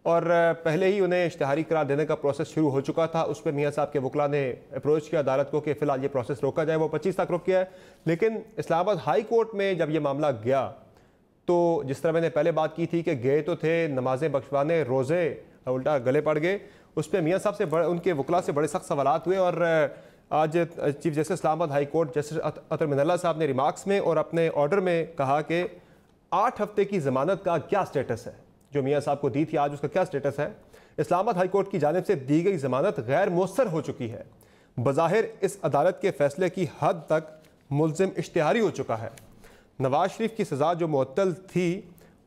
और पहले ही उन्हें इश्तिहारी करार देने का प्रोसेस शुरू हो चुका था। उस पर मियां साहब के वकला ने अप्रोच किया अदालत को कि फ़िलहाल ये प्रोसेस रोका जाए, वो 25 तक रोक किया है। लेकिन इस्लामाबाद हाई कोर्ट में जब ये मामला गया तो जिस तरह मैंने पहले बात की थी कि गए तो थे नमाजें बख्शवाने, रोज़े उल्टा गले पड़ गए, उस पर मियां साहब से उनके वकला से बड़े सख्त सवालात हुए। और आज chief justice Islamabad high court justice Athar Minallah साहब ने रिमार्क्स में और अपने ऑर्डर में कहा कि 8 हफ्ते की ज़मानत का क्या स्टेटस है, जो मियां साहब को दी थी आज उसका क्या स्टेटस है। इस्लामाबाद हाई कोर्ट की जानिब से दी गई ज़मानत गैर मौसर हो चुकी है। बज़ाहिर इस अदालत के फैसले की हद तक मुल्ज़िम इश्तिहारी हो चुका है। नवाज शरीफ की सज़ा जो मुअत्तल थी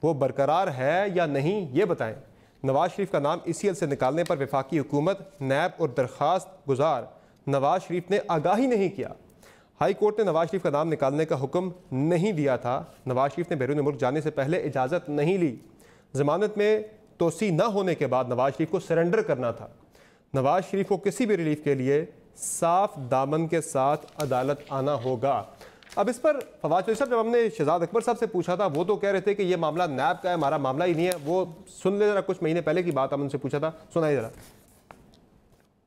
वो बरकरार है या नहीं, ये बताएं। नवाज शरीफ का नाम ECL से निकालने पर वफाकी हुकूमत, नैब और दरख्वास्त गुजार नवाज शरीफ ने आगाही नहीं किया। हाई कोर्ट ने नवाज शरीफ का नाम निकालने का हुक्म नहीं दिया था। नवाज शरीफ ने बैरून मुल्क जाने से पहले इजाज़त नहीं ली। ज़मानत में तोसी न होने के बाद नवाज शरीफ को सरेंडर करना था। नवाज शरीफ को किसी भी रिलीफ के लिए साफ दामन के साथ अदालत आना होगा। अब इस पर फवाद चौधरी साहब, जब हमने शहजाद अकबर साहब से पूछा था वो तो कह रहे थे कि ये मामला नैब का है, हमारा मामला ही नहीं है। वो सुन ले जरा, कुछ महीने पहले की बात हम उनसे पूछा था, सुनाइए जरा।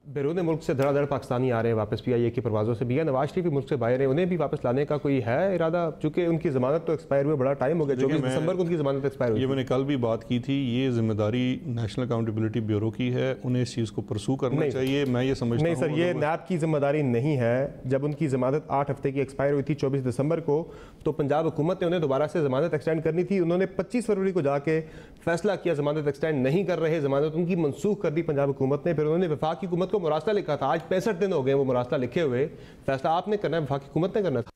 बैरून मुल्क से धड़ाधड़ पाकिस्तानी आ रहे हैं वापस PIA की परवाज़ों से भी है। नवाज शरीफ भी मुल्क से बाहर है, उन्हें भी वापस लाने का कोई है इरादा? चूँकि उनकी ज़मानत तो एक्सपायर हुए बड़ा टाइम हो गया, 24 दिसंबर को उनकी ज़मानत एक्सपायर हुई।
ये मैंने कल भी बात की थी, ये जिम्मेदारी नेशनल अकाउंटेबिलिटी ब्यूरो की है, उन्हें इस चीज़ को परसू करना चाहिए। मैं ये समझता हूँ
नहीं सर, ये नैब की जिम्मेदारी नहीं है। जब उनकी ज़मानत 8 हफ्ते की एक्सपायर हुई थी 24 दिसंबर को, तो पंजाब हुकूमत ने उन्हें दोबारा से ज़मानत एक्सटेंड करनी थी। उन्होंने 25 फरवरी को जाके फैसला किया ज़मानत एक्सटेंड नहीं कर रहे, ज़मानत उनकी मनसूख कर दी पंजाब हुकूमत ने। फिर उन्होंने वफाकी हुकूमत को मुरासला लिखा था, आज 65 दिन हो गए वो मुरासला लिखे हुए। फैसला आपने करना है, वफाकी हुकूमत ने करना था।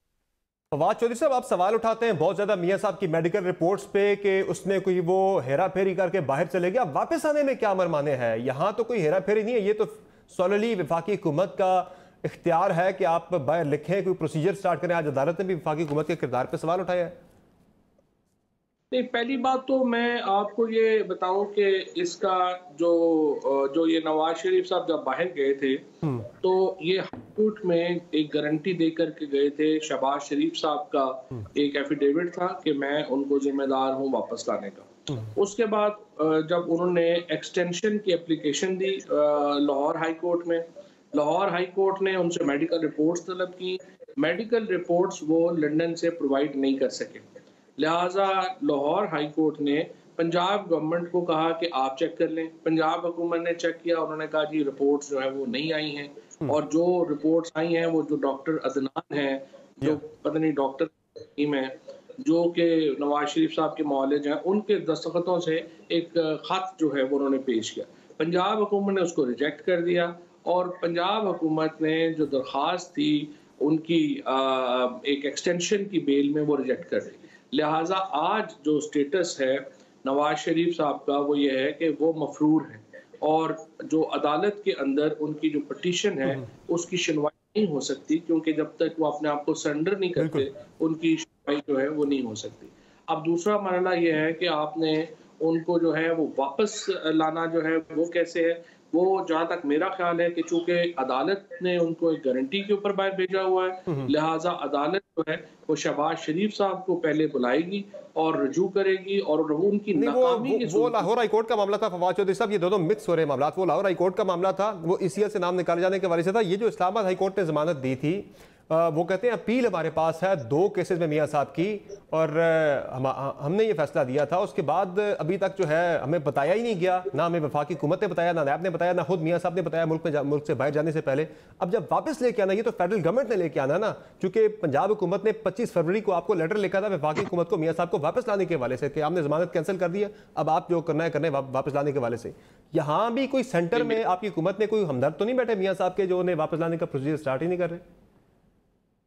फवाद चौधरी साहब, आप सवाल उठाते हैं बहुत ज़्यादा मियाँ साहब की मेडिकल रिपोर्ट्स पे कि उसने कोई वो हेरा फेरी करके बाहर चले गया, वापस आने में क्या मरमाने हैं? यहाँ तो कोई हेरा फेरी नहीं है, ये तो सोलली वफाकी हुकूमत का इख्तियार है कि आप बाहर लिखें, कोई प्रोसीजर स्टार्ट करें। आज अदालत ने भी वफाकी हुकूमत के किरदार पर सवाल उठाया है।
नहीं, पहली बात तो मैं आपको ये बताऊं कि इसका जो ये नवाज शरीफ साहब जब बाहर गए थे तो ये हाईकोर्ट में एक गारंटी दे करके गए थे। शहबाज शरीफ साहब का एक एफिडेविट था कि मैं उनको जिम्मेदार हूं वापस लाने का। उसके बाद जब उन्होंने एक्सटेंशन की एप्लीकेशन दी लाहौर हाई कोर्ट में, लाहौर हाई कोर्ट ने उनसे मेडिकल रिपोर्ट्स तलब की। मेडिकल रिपोर्ट्स वो लंदन से प्रोवाइड नहीं कर सके, लिहाजा लाहौर हाई कोर्ट ने पंजाब गवर्नमेंट को कहा कि आप चेक कर लें। पंजाब हुकूमत ने चेक किया, उन्होंने कहा जी रिपोर्ट्स जो है वो नहीं आई हैं, और जो रिपोर्ट्स आई हैं वो जो डॉक्टर अदनान हैं, जो पता नहीं डॉक्टर टीम है, जो कि नवाज शरीफ साहब के मौलिज हैं, उनके दस्तखतों से एक खत जो है वो उन्होंने पेश किया। पंजाब हुकूमत ने उसको रिजेक्ट कर दिया, और पंजाब हुकूमत ने जो दरख्वास्त थी उनकी एक एक्सटेंशन की बेल में वो रिजेक्ट कर दी। लिहाजा आज जो स्टेटस है नवाज शरीफ साहब का वो ये है कि वो मफरूर है, और जो अदालत के अंदर उनकी जो पटिशन है उसकी सुनवाई नहीं हो सकती, क्योंकि जब तक वो अपने आप को सरेंडर नहीं करते उनकी सुनवाई जो है वो नहीं हो सकती। अब दूसरा मरला ये है कि आपने उनको जो है वो वापस लाना जो है वो कैसे है। वो जहाँ तक मेरा ख्याल है कि चूंकि अदालत ने उनको एक गारंटी के ऊपर बाहर भेजा हुआ है, लिहाजा अदालत जो है वो शहबाज शरीफ साहब को पहले बुलाएगी और रजू करेगी, और उनकी नाकामी
वो लाहौर हाई कोर्ट का मामला था। फवाद चौधरी साहब, ये दोनों मिक्स हो रहे मामला। वो लाहौर हाई कोर्ट का मामला था, वो ECL से नाम निकाले जाने के बारे से था। ये जो इस्लामाबाद हाई कोर्ट ने जमानत दी थी, वो कहते हैं अपील हमारे पास है 2 केसेस में मियाँ साहब की, और हमने ये फैसला दिया था। उसके बाद अभी तक जो है हमें बताया ही नहीं गया, ना हमें वफाकी हुकूमत ने बताया, ना नैब ने बताया, ना खुद मियाँ साहब ने बताया मुल्क से बाहर जाने से पहले। अब जब वापस लेके आना, ये तो फेडरल गवर्नमेंट ने लेके आना ना, क्योंकि पंजाब हुकूमत ने 25 फरवरी को आपको लेटर लिखा था वफाकी हुकूमत को मियाँ साहब को वापस लाने के हवाले से कि आपने जमानत कैंसिल कर दी है, अब आप जो करना है करने वापस लाने के हवाले से। यहाँ भी कोई सेंटर में आपकी हुकूमत ने कोई हमदर्द तो नहीं बैठे मियाँ साहब के, जो उन्हें वापस लाने का प्रोसीजर स्टार्ट ही नहीं कर रहे?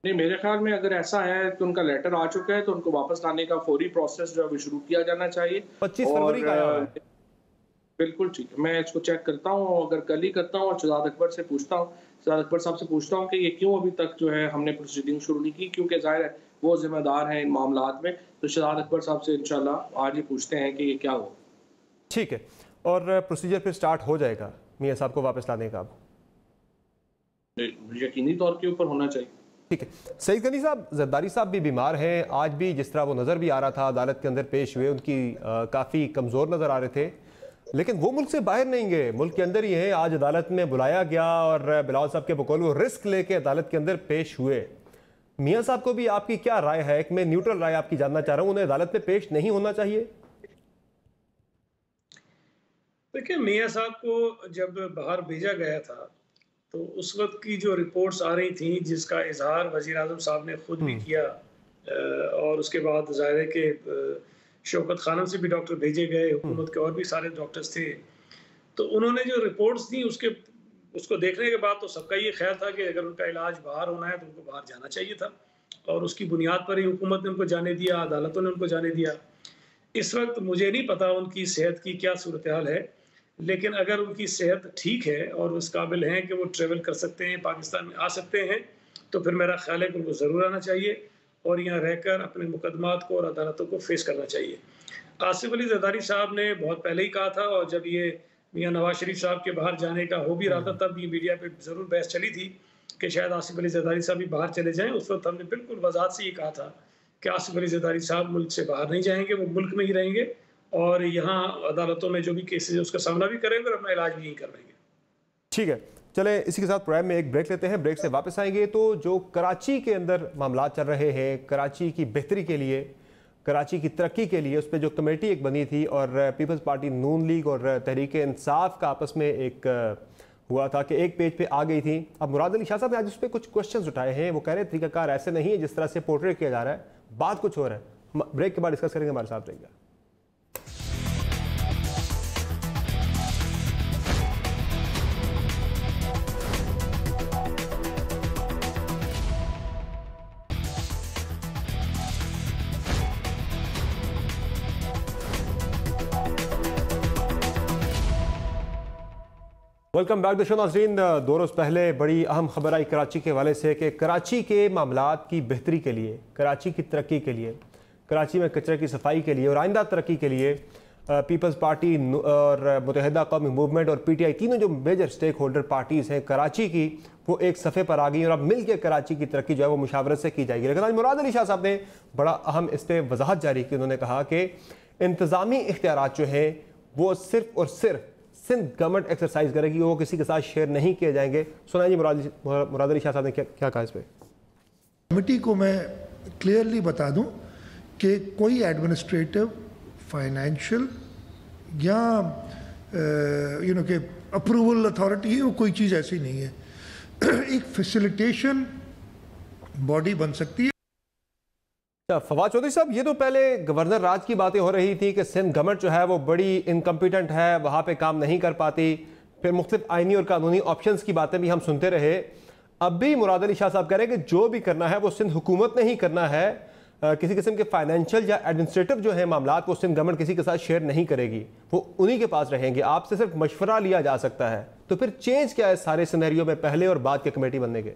नहीं, मेरे ख्याल में अगर ऐसा है कि उनका लेटर आ चुका है तो उनको वापस लाने का फौरी प्रोसेस जो है वो शुरू किया जाना चाहिए।
25 फरवरी का आया है।
बिल्कुल ठीक है, मैं इसको चेक करता हूँ, अगर कल ही करता हूँ और शहजाद अकबर से पूछता हूँ, शहजाद अकबर साहब से पूछता हूँ कि ये क्यों अभी तक जो है हमने प्रोसीडिंग शुरू नहीं की, क्योंकि जाहिर है वो जिम्मेदार हैं इन मामलात में। तो शहजाद अकबर साहब से इंशाल्लाह आज ही पूछते हैं कि ये क्या हो।
ठीक है, और प्रोसीजर फिर स्टार्ट हो जाएगा मियाँ साहब को वापस लाने का?
यकीनी तौर के ऊपर होना चाहिए।
ठीक है। सईद गनी साहब, जरदारी साहब भी बीमार हैं, आज भी जिस तरह वो नज़र भी आ रहा था अदालत के अंदर पेश हुए, उनकी काफ़ी कमज़ोर नज़र आ रहे थे, लेकिन वो मुल्क से बाहर नहीं गए, मुल्क के अंदर ही हैं। आज अदालत में बुलाया गया और बिलावल साहब के बकौल वो रिस्क लेके अदालत के अंदर पेश हुए। मियाँ साहब को भी आपकी क्या राय है? एक मैं न्यूट्रल राय आपकी जानना चाह रहा हूँ, उन्हें अदालत में पेश नहीं होना चाहिए?
देखिए, मियाँ साहब को जब बाहर भेजा गया था तो उस वक्त की जो रिपोर्ट्स आ रही थी, जिसका इजहार वज़ीर आज़म साहब ने खुद भी किया, और उसके बाद ज़ाहिर है कि शौकत खानम से भी डॉक्टर भेजे गए, हुकूमत के और भी सारे डॉक्टर्स थे, तो उन्होंने जो रिपोर्ट्स दी उसको देखने के बाद तो सबका ये ख्याल था कि अगर उनका इलाज बाहर होना है तो उनको बाहर जाना चाहिए था, और उसकी बुनियाद पर ही हुकूमत ने उनको जाने दिया, अदालतों ने उनको जाने दिया। इस वक्त मुझे नहीं पता उनकी सेहत की क्या सूरत हाल है, लेकिन अगर उनकी सेहत ठीक है और उस काबिल हैं कि वो ट्रेवल कर सकते हैं, पाकिस्तान में आ सकते हैं, तो फिर मेरा ख्याल है कि उनको ज़रूर आना चाहिए और यहाँ रहकर अपने मुकदमात को और अदालतों को फेस करना चाहिए। आसिफ अली जरदारी साहब ने बहुत पहले ही कहा था, और जब ये मियाँ नवाज शरीफ साहब के बाहर जाने का हो भी रहा था तब ये मीडिया पे ज़रूर बहस चली थी कि शायद आसिफ अली जरदारी साहब भी बाहर चले जाएँ। उस वक्त हमने बिल्कुल वजाहत से ये कहा था कि आसिफ अली जरदारी साहब मुल्क से बाहर नहीं जाएंगे, वो मुल्क में ही रहेंगे और यहाँ अदालतों में जो भी केसेस है उसका सामना भी करेंगे और अपना इलाज भी यहीं करवाएंगे।
ठीक है, चले इसी के साथ प्रोग्राम में एक ब्रेक लेते हैं। ब्रेक से वापस आएंगे तो जो कराची के अंदर मामला चल रहे हैं, कराची की बेहतरी के लिए, कराची की तरक्की के लिए, उस पर जो कमेटी एक बनी थी और पीपल्स पार्टी नून लीग और तहरीक इंसाफ का आपस में एक हुआ था कि एक पेज पे आ गई थी। अब मुराद अली शाह साहब ने आज उस पर कुछ क्वेश्चंस उठाए हैं। वो कह रहे हैं तरीकाकार ऐसे नहीं है जिस तरह से पोर्ट्रेट किया जा रहा है, बात कुछ और है। ब्रेक के बाद डिस्कस करेंगे, हमारे साथ रहिएगा। Welcome back the show. नाज़रीन, 2 रोज़ पहले बड़ी अहम खबर आई कराची के हवाले से कि कराची के मामलात की बेहतरी के लिए, कराची की तरक्की के लिए, कराची में कचरे की सफाई के लिए और आइंदा तरक्की के लिए पीपल्स पार्टी और मुत्तहिदा कौमी मूवमेंट और PTI, तीनों जो मेजर स्टेक होल्डर पार्टीज़ हैं कराची की, वो एक सफ़े पर आ गई और अब मिल के कराची की तरक्की जो है वो मुशावरत से की जाएगी। लेकिन आज मुराद अली शाह साहब ने बड़ा अहम इस पर वजाहत जारी की। उन्होंने कहा कि इंतज़ामी इख्तियारात जो हैं वो सिर्फ और सिर्फ सिंध गवर्नमेंट एक्सरसाइज करेगी, वो किसी के साथ शेयर नहीं किए जाएंगे। सुनाइए मुराद अली शाह साहब ने क्या कहा इस पर।
कमेटी को मैं क्लियरली बता दूं कि कोई एडमिनिस्ट्रेटिव, फाइनेंशियल या के अप्रूवल अथॉरिटी है, वो कोई चीज़ ऐसी नहीं है। एक फैसिलिटेशन बॉडी बन सकती है।
फवाद चौधरी साहब, ये तो पहले गवर्नर राज की बातें हो रही थी कि सिंध गवर्नमेंट जो है वो बड़ी इनकम्पिटेंट है, वहाँ पे काम नहीं कर पाती। फिर मुख्तलिफ आइनी और कानूनी ऑप्शंस की बातें भी हम सुनते रहे। अब भी मुराद अली शाह साहब कह रहे हैं कि जो भी करना है वो सिंध हुकूमत ने ही करना है, किसी किस्म के फाइनेंशियल या एडमिनिस्ट्रेटिव जो है मामलात वो सिंध गवर्नमेंट किसी के साथ शेयर नहीं करेगी, वो उन्हीं के पास रहेंगे, आपसे सिर्फ मशवरा लिया जा सकता है। तो फिर चेंज क्या है सारे सिनेरियो में पहले और बाद के कमेटी बनने के?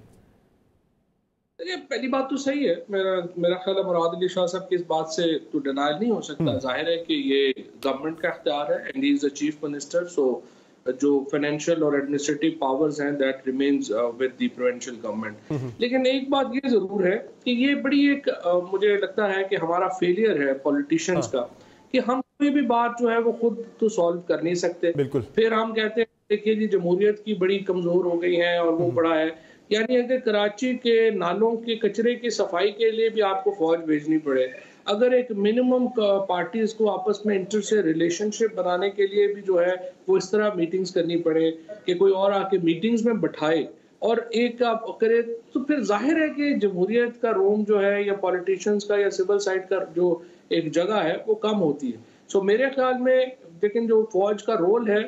देखिए, पहली बात तो सही है, मेरा ख्याल है मुराद अली शाह साहब की इस बात से तो डिनायल नहीं हो सकता। जाहिर है कि ये गवर्नमेंट का इख्तियार है and he is the chief minister, so जो फाइनेंशियल और एडमिनिस्ट्रेटिव पावर्स हैं that remains with the provincial government. लेकिन एक बात ये जरूर है कि ये बड़ी एक मुझे लगता है कि हमारा फेलियर है पॉलिटिशियंस का कि हम कोई भी बात जो है वो खुद तो सॉल्व कर नहीं सकते।
बिल्कुल।
फिर हम कहते हैं देखिए जी जमहूरियत की बड़ी कमजोर हो गई है और वो बड़ा है, यानी अगर कराची के नालों के कचरे की सफाई के लिए भी आपको फौज भेजनी पड़े, अगर एक मिनिमम पार्टीज को आपस में इंटर से रिलेशनशिप बनाने के लिए भी जो है वो इस तरह मीटिंग्स करनी पड़े कि कोई और आके मीटिंग्स में बैठाए और एक आप करे, तो फिर जाहिर है कि जमहूरियत का रोम जो है या पॉलिटिशियंस का या सिविल साइड का जो एक जगह है वो कम होती है। सो मेरे ख्याल में लेकिन जो फौज का रोल है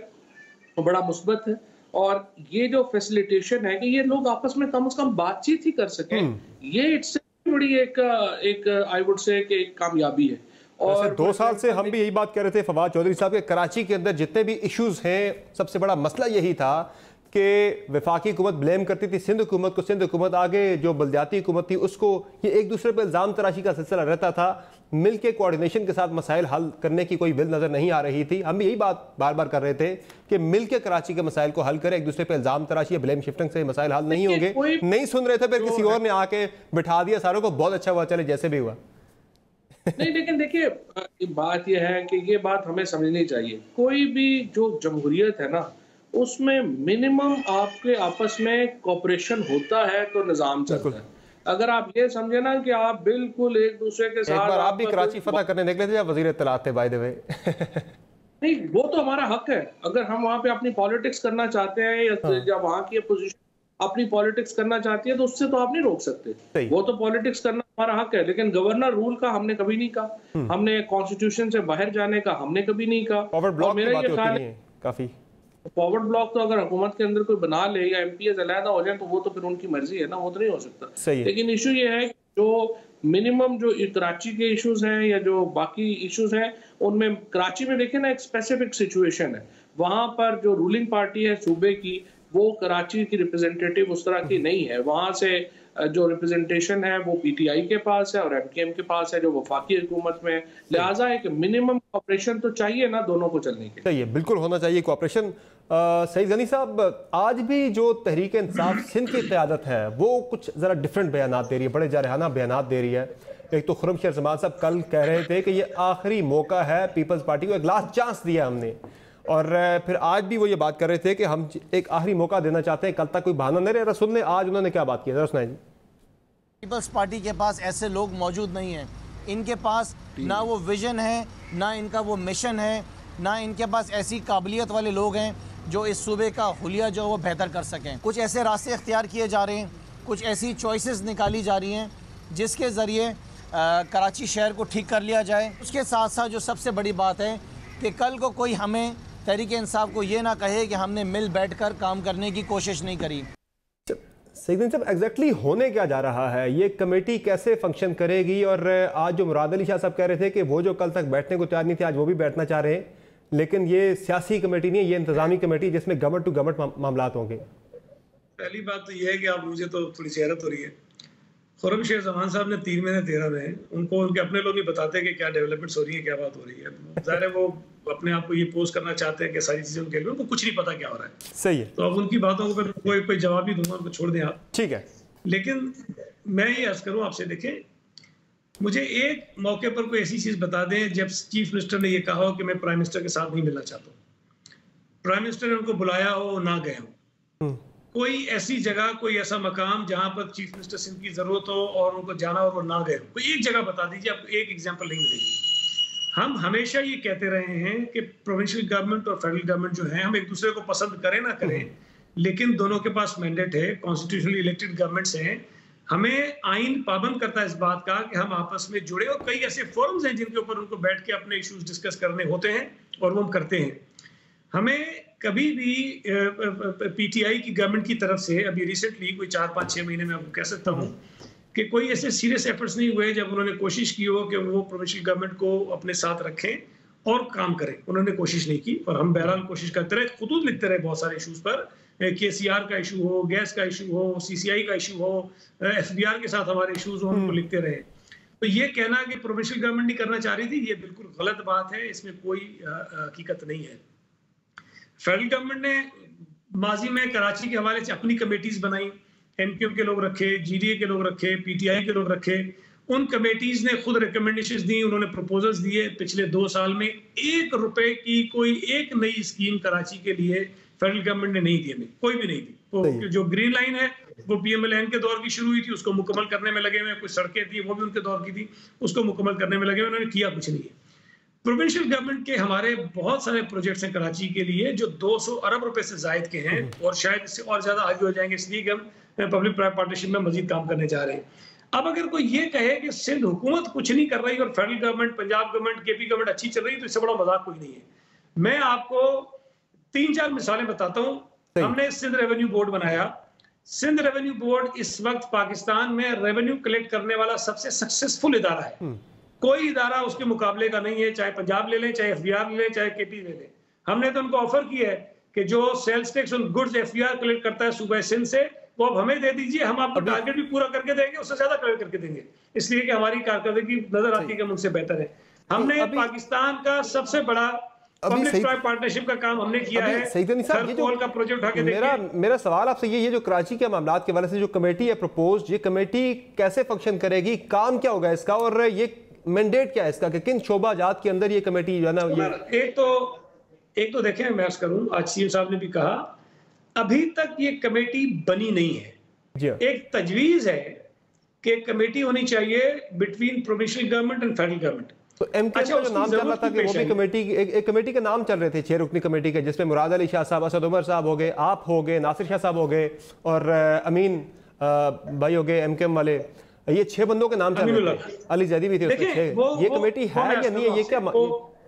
वो बड़ा मुस्बत है और ये जो फैसिलिटेशन है कि ये लोग आपस में कम से कम बातचीत ही कर सकें, ये इट्स बड़ी एक आई वुड से कि एक कामयाबी है। और
2 साल से हम भी यही बात कर रहे थे फवाद चौधरी साहब के कराची के अंदर जितने भी इश्यूज हैं, सबसे बड़ा मसला यही था कि वफाकी हुकूमत ब्लेम करती थी सिंध हुकूमत को, सिंध हुकूमत आगे जो बल्दियाती हुकूमत थी उसको, ये एक दूसरे पर इल्ज़ाम तराशी का सिलसिला रहता था। मिल के कोऑर्डिनेशन के साथ मसाइल हल करने की कोई विल नज़र नहीं आ रही थी। हम भी यही बात बार बार कर रहे थे कि मिल के कराची के मसाइल को हल करें, एक दूसरे पर इल्ज़ाम तराशी या ब्लेम शिफ्टिंग से मसाइल हल नहीं होंगे। नहीं सुन रहे थे, फिर किसी और ने आके बिठा दिया सारों को, बहुत अच्छा हुआ, चले जैसे भी हुआ।
नहीं, लेकिन देखिए बात यह है कि ये बात हमें समझनी चाहिए, कोई भी जो जमहूरियत है ना उसमें मिनिमम आपके आपस में कोऑपरेशन होता है तो निजाम चलता है। अगर आप ये समझे ना कि आप बिल्कुल एक दूसरे के साथ,
एक बार आप भी कराची फतह करने निकले थे या वजीर इत्तलात थे बाय द वे?
नहीं, वो तो हमारा हक है। अगर हम वहाँ पे अपनी पॉलिटिक्स करना चाहते हैं या वहाँ की अपोजिशन अपनी पॉलिटिक्स करना चाहती है तो उससे तो आप नहीं रोक सकते, वो तो पॉलिटिक्स करना हमारा हक है। लेकिन गवर्नर रूल का हमने कभी नहीं कहा, हमने कॉन्स्टिट्यूशन से बाहर जाने का हमने कभी नहीं कहा।
फॉरवर्ड ब्लॉक की बातें होती हैं काफी।
फॉरवर्ड ब्लॉक तो अगर हुकूमत के अंदर कोई बना ले या एमपीएस अलहदा हो जाए तो वो तो फिर उनकी मर्जी है ना, वो तो नहीं हो सकता। लेकिन इशू ये है जो मिनिमम जो कराची के इश्यूज हैं या जो बाकी इश्यूज हैं उनमें कराची में देखिए ना एक स्पेसिफिक सिचुएशन है, वहां पर जो रूलिंग पार्टी है सूबे की वो कराची की रिप्रेजेंटेटिव उस तरह की नहीं है, वहां से जो रिप्रेजेंटेशन है वो पीटीआई के पास है और एमकेएम के पास है जो वफाकी हुकूमत में, लिहाजा एक मिनिमम कोऑपरेशन तो चाहिए ना दोनों को चलने के।
चाहिए, बिल्कुल होना चाहिए कोऑपरेशन। सईद गनी साहब, आज भी जो तहरीक इंसाफ सिंध की क़यादत है वो कुछ ज़रा डिफरेंट बयानात दे रही है, बड़े जारहाना बयानात दे रही है। एक तो खुर्रम शेर जमान साहब कल कह रहे थे कि ये आखिरी मौका है, पीपल्स पार्टी को एक लास्ट चांस दिया हमने, और फिर आज भी वो ये बात कर रहे थे कि हम एक आखिरी मौका देना चाहते हैं, कल तक कोई बहाना नहीं रहे। सुन ले आज उन्होंने क्या बात की, जरा सुनाइए जी।
पीपल्स पार्टी के पास ऐसे लोग मौजूद नहीं हैं। इनके पास ना वो विजन है, ना इनका वो मिशन है, ना इनके पास ऐसी काबिलियत वाले लोग हैं जो इस सूबे का हुलिया जो वो बेहतर कर सकें। कुछ ऐसे रास्ते इख्तियार किए जा रहे हैं, कुछ ऐसी चॉइसेस निकाली जा रही हैं जिसके ज़रिए कराची शहर को ठीक कर लिया जाए। उसके साथ साथ जो सबसे बड़ी बात है कि कल को कोई हमें तहरीक इंसाफ को ये ना कहे कि हमने मिल बैठकर काम करने की कोशिश नहीं करी।
सईद साहब एग्जैक्टली होने क्या जा रहा है, ये कमेटी कैसे फंक्शन करेगी? और आज जो मुराद अली शाह साहब कह रहे थे कि वो जो कल तक बैठने को तैयार नहीं थे आज वो भी बैठना चाह रहे हैं, लेकिन ये सियासी कमेटी नहीं है, ये इंतजामी कमेटी जिसमें गवर्नमेंट टू गवर्नमेंट मामला होंगे।
पहली बात तो ये है कि आप मुझे तो थोड़ी सी हैरत हो रही है। खुर्रम शेख जमान साहब ने 3 महीने 13 में उनको उनके अपने लोग ही बताते हैं कि क्या डेवलपमेंट्स हो रही है, क्या बात हो रही है। ज़ाहिर है वो अपने आप को ये पोस्ट करना चाहते हैं कि सारी चीज़ें उनके लिए, उनको कुछ नहीं पता क्या हो रहा है।
सही है,
तो अब उनकी बातों को कोई जवाब ही दूंगा, उनको छोड़ दें आप।
ठीक है,
लेकिन मैं ये अर्ज करूँ आपसे, देखें मुझे एक मौके पर कोई ऐसी चीज़ बता दें जब चीफ मिनिस्टर ने ये कहा हो कि मैं प्राइम मिनिस्टर के साथ नहीं मिलना चाहता हूँ, प्राइम मिनिस्टर ने उनको बुलाया हो ना गए हो, कोई ऐसी जगह, कोई ऐसा मकाम जहां पर चीफ मिनिस्टर सिंध की जरूरत हो और उनको जाना हो और वो ना गए हो, कोई एक जगह बता दीजिए, आपको एक एग्जांपल नहीं मिलेगी। हम हमेशा ये कहते रहे हैं कि प्रोविंशियल गवर्नमेंट और फेडरल गवर्नमेंट जो है, हम एक दूसरे को पसंद करें ना करें, लेकिन दोनों के पास मैंडेट है, कॉन्स्टिट्यूशनली इलेक्टेड गवर्नमेंट्स हैं। हमें आइन पाबंद करता है इस बात का कि हम आपस में जुड़े, और कई ऐसे फोरम्स हैं जिनके ऊपर उनको बैठ के अपने इश्यूज डिस्कस करने होते हैं और वो हम करते हैं। हमें कभी भी पीटीआई की गवर्नमेंट की तरफ से अभी रिसेंटली कोई 4-5-6 महीने में आपको कह सकता हूँ कि कोई ऐसे सीरियस एफर्ट्स नहीं हुए जब उन्होंने कोशिश की हो कि वो प्रोविंशियल गवर्नमेंट को अपने साथ रखें और काम करें। उन्होंने कोशिश नहीं की, और हम बहरहाल कोशिश करते रहे, खुद लिखते रहे बहुत सारे इशूज पर, केसीआर का इशू हो, गैस का इशू हो, सीसीआई का इशू हो, एफबीआर के साथ हमारे इशूज हो, उनको लिखते रहे। तो ये कहना कि प्रोविंशियल गवर्नमेंट नहीं करना चाह रही थी, ये बिल्कुल गलत बात है, इसमें कोई हकीकत नहीं है। फेडरल गवर्नमेंट ने माजी में कराची के हवाले से अपनी कमेटीज बनाई, एमक्यूएम के लोग रखे, जीडीए के लोग रखे, पीटीआई के लोग रखे। उन कमेटीज ने खुद रिकमेंडेशंस दी, उन्होंने प्रपोजल्स दिए। पिछले 2 साल में 1 रुपए की कोई एक नई स्कीम कराची के लिए फेडरल गवर्नमेंट ने नहीं दी, कोई भी नहीं दी। तो जो ग्रीन लाइन है वो पीएमएलएन के दौर की शुरू हुई थी, उसको मुकम्मल करने में लगे हुए। कुछ सड़कें थी वो भी उनके दौर की थी, उसको मुकम्मल करने में लगे हुए। उन्होंने किया कुछ नहीं है। प्रोविंशियल गवर्नमेंट के हमारे बहुत सारे प्रोजेक्ट्स हैं कराची के लिए जो 200 अरब रुपए से जायद के हैं, और शायद इससे और ज्यादा आगे हो जाएंगे, इसलिए कि हम पब्लिक प्राइवेट पार्टनरशिप में मजीद काम करने जा रहे हैं। अब अगर कोई ये कहे कि सिंध हुकूमत कुछ नहीं कर रही और federal government, Punjab government, KP government अच्छी चल रही है, तो इससे बड़ा मजाक कोई नहीं है। मैं आपको 3-4 मिसालें बताता हूँ। हमने सिंध रेवेन्यू बोर्ड बनाया। सिंध रेवेन्यू बोर्ड इस वक्त पाकिस्तान में रेवेन्यू कलेक्ट करने वाला सबसे सक्सेसफुल इदारा है। कोई इदारा उसके मुकाबले का नहीं है, चाहे पंजाब ले लें, चाहे एफबीआर ले लें, चाहे केपी ले लें। हमने तो उनको ऑफर किया है कि जो sales tax on goods FBR collect करता है सूबा सिंध से, वो अब हमें दे दीजिए, हम आपको टारगेट भी पूरा करके देंगे, उससे ज्यादा कलेक्ट करके देंगे, इसलिए कि हमारी कारकर्दगी नजर आती है कि हम उनसे बेहतर है। हमने पाकिस्तान का सबसे बड़ा पब्लिक प्राइवेट पार्टनरशिप का काम हमने किया है। का प्रोजेक्ट उठा के
मेरा सवाल आपसे ये जो कराची के मामला के वाले से जो कमेटी है प्रपोज, ये कमेटी कैसे फंक्शन करेगी, काम क्या होगा इसका, और ये मैंडेट क्या है इसका कि किन शोबाजात के अंदर ये कमेटी जो है ना, ये
एक तो देखें, मैं अर्ज करूं, आज सीएम साहब ने भी कहा अभी तक ये कमेटी बनी नहीं है। एक तजवीज है कि कमेटी होनी चाहिए between provincial government and federal government.
तो एमक्यूएम का जो नाम चल रहा था कि वो भी कमेटी, एक कमेटी के नाम चल रहे थे 6 रुकनी कमेटी के, जिसमें मुराद अली शाह साहब, असद उमर साहब हो गए, आप हो गए, नासिर शाह साहब हो गए, और अमीन भाई हो गए एमक्यूएम वाले। ये 6 बंदों के नाम चल रहे थे, अली जैदी भी थे उसमें 6। ये कमेटी है या नहीं है, ये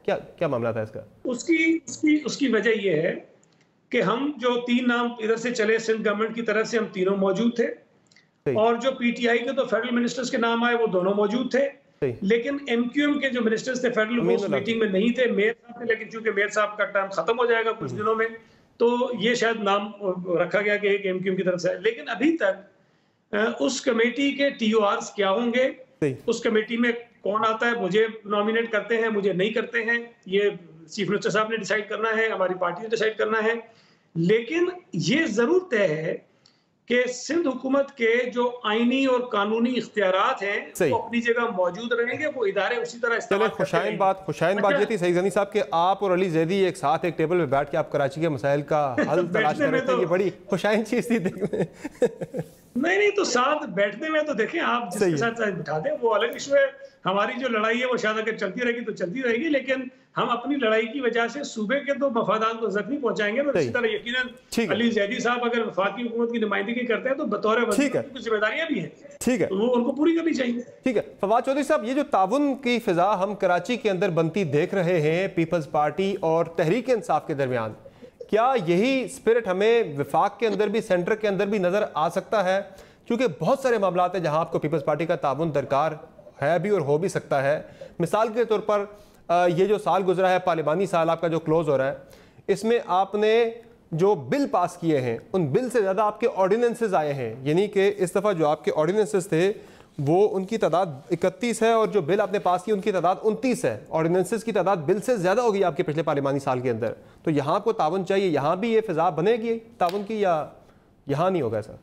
क्या मामला था इसका?
उसकी वजह ये है कि हम जो 3 नाम इधर से चले सिंध गवर्नमेंट की तरफ से, हम तीनों मौजूद थे, और जो पीटीआई के तो फेडरल मिनिस्टर्स के नाम आए वो दोनों मौजूद थे, लेकिन एमक्यूएम के जो मिनिस्टर्स थे फेडरल वो उस मीटिंग में नहीं थे। मेयर साहब थे, लेकिन चूंकि मेयर साहब का टाइम खत्म हो जाएगा कुछ दिनों में, तो ये शायद नाम रखा गया कि एक एमक्यूएम की तरफ से। लेकिन अभी तक उस कमेटी के टीओआरस क्या होंगे, उस कमेटी में कौन आता है, मुझे नॉमिनेट करते हैं, मुझे नहीं करते हैं, ये चीफ मिनिस्टर साहब ने डिसाइड करना है, हमारी पार्टी ने डिसाइड करना है। लेकिन ये जरूर तय है कि सिंध हुकूमत के जो आईनी और कानूनी इख्तियारात हैं वो अपनी जगह मौजूद रहेंगे, वो इदारे उसी तरह इस्तेमाल करते रहेंगे।
खुशाइन बात ये थी सईद गनी साहब कि आप और अली जैदी एक साथ एक टेबल पे बैठ के आप कराची के मसाइल का हल तलाश कर रहे थे, ये बड़ी खुशाइन चीज थी देखने।
नहीं तो साथ बैठने में तो देखें आप जिसके साथ बिठा दें वो अलग इशू है। हमारी जो लड़ाई है वो शायद अगर चलती रहेगी तो चलती रहेगी, लेकिन हम अपनी लड़ाई की वजह से सूबे के तो मफादात को जख्मी पहुंचाएंगे। तो इसी तरह यकीनन अली जैदी साहब अगर वफाकी हुकूमत की नुमाइंदगी करते हैं तो बतौर वज़ीर कुछ जिम्मेदारियां भी हैं, ठीक है, तो वो उनको पूरी करनी चाहिए।
ठीक है फवाद चौधरी साहब, ये जो ताउन की फिजा हम कराची के अंदर बनती देख रहे हैं पीपल्स पार्टी और तहरीक इंसाफ के दरमियान, क्या यही स्पिरिट हमें विफाक के अंदर भी, सेंटर के अंदर भी नजर आ सकता है? क्योंकि बहुत सारे मामला हैं जहां आपको पीपल्स पार्टी का ताउन दरकार है भी और हो भी सकता है। मिसाल के तौर पर ये जो साल गुजरा है, पार्लिमानी साल आपका जो क्लोज हो रहा है, इसमें आपने जो बिल पास किए हैं उन बिल से ज़्यादा आपके ऑर्डिनेंसेस आए हैं, यानी कि इस दफ़ा जो आपके ऑर्डिनेंसेस थे वो उनकी तादाद 31 है और जो बिल आपने पास की उनकी तादाद 29 है। ऑर्डिनेंसेस की तादाद बिल से ज़्यादा होगी आपके पिछले पार्लिमानी साल के अंदर। तो यहाँ आपको ताउन चाहिए, यहाँ भी ये फिजा बनेगी ताउन की या यहाँ नहीं होगा सर?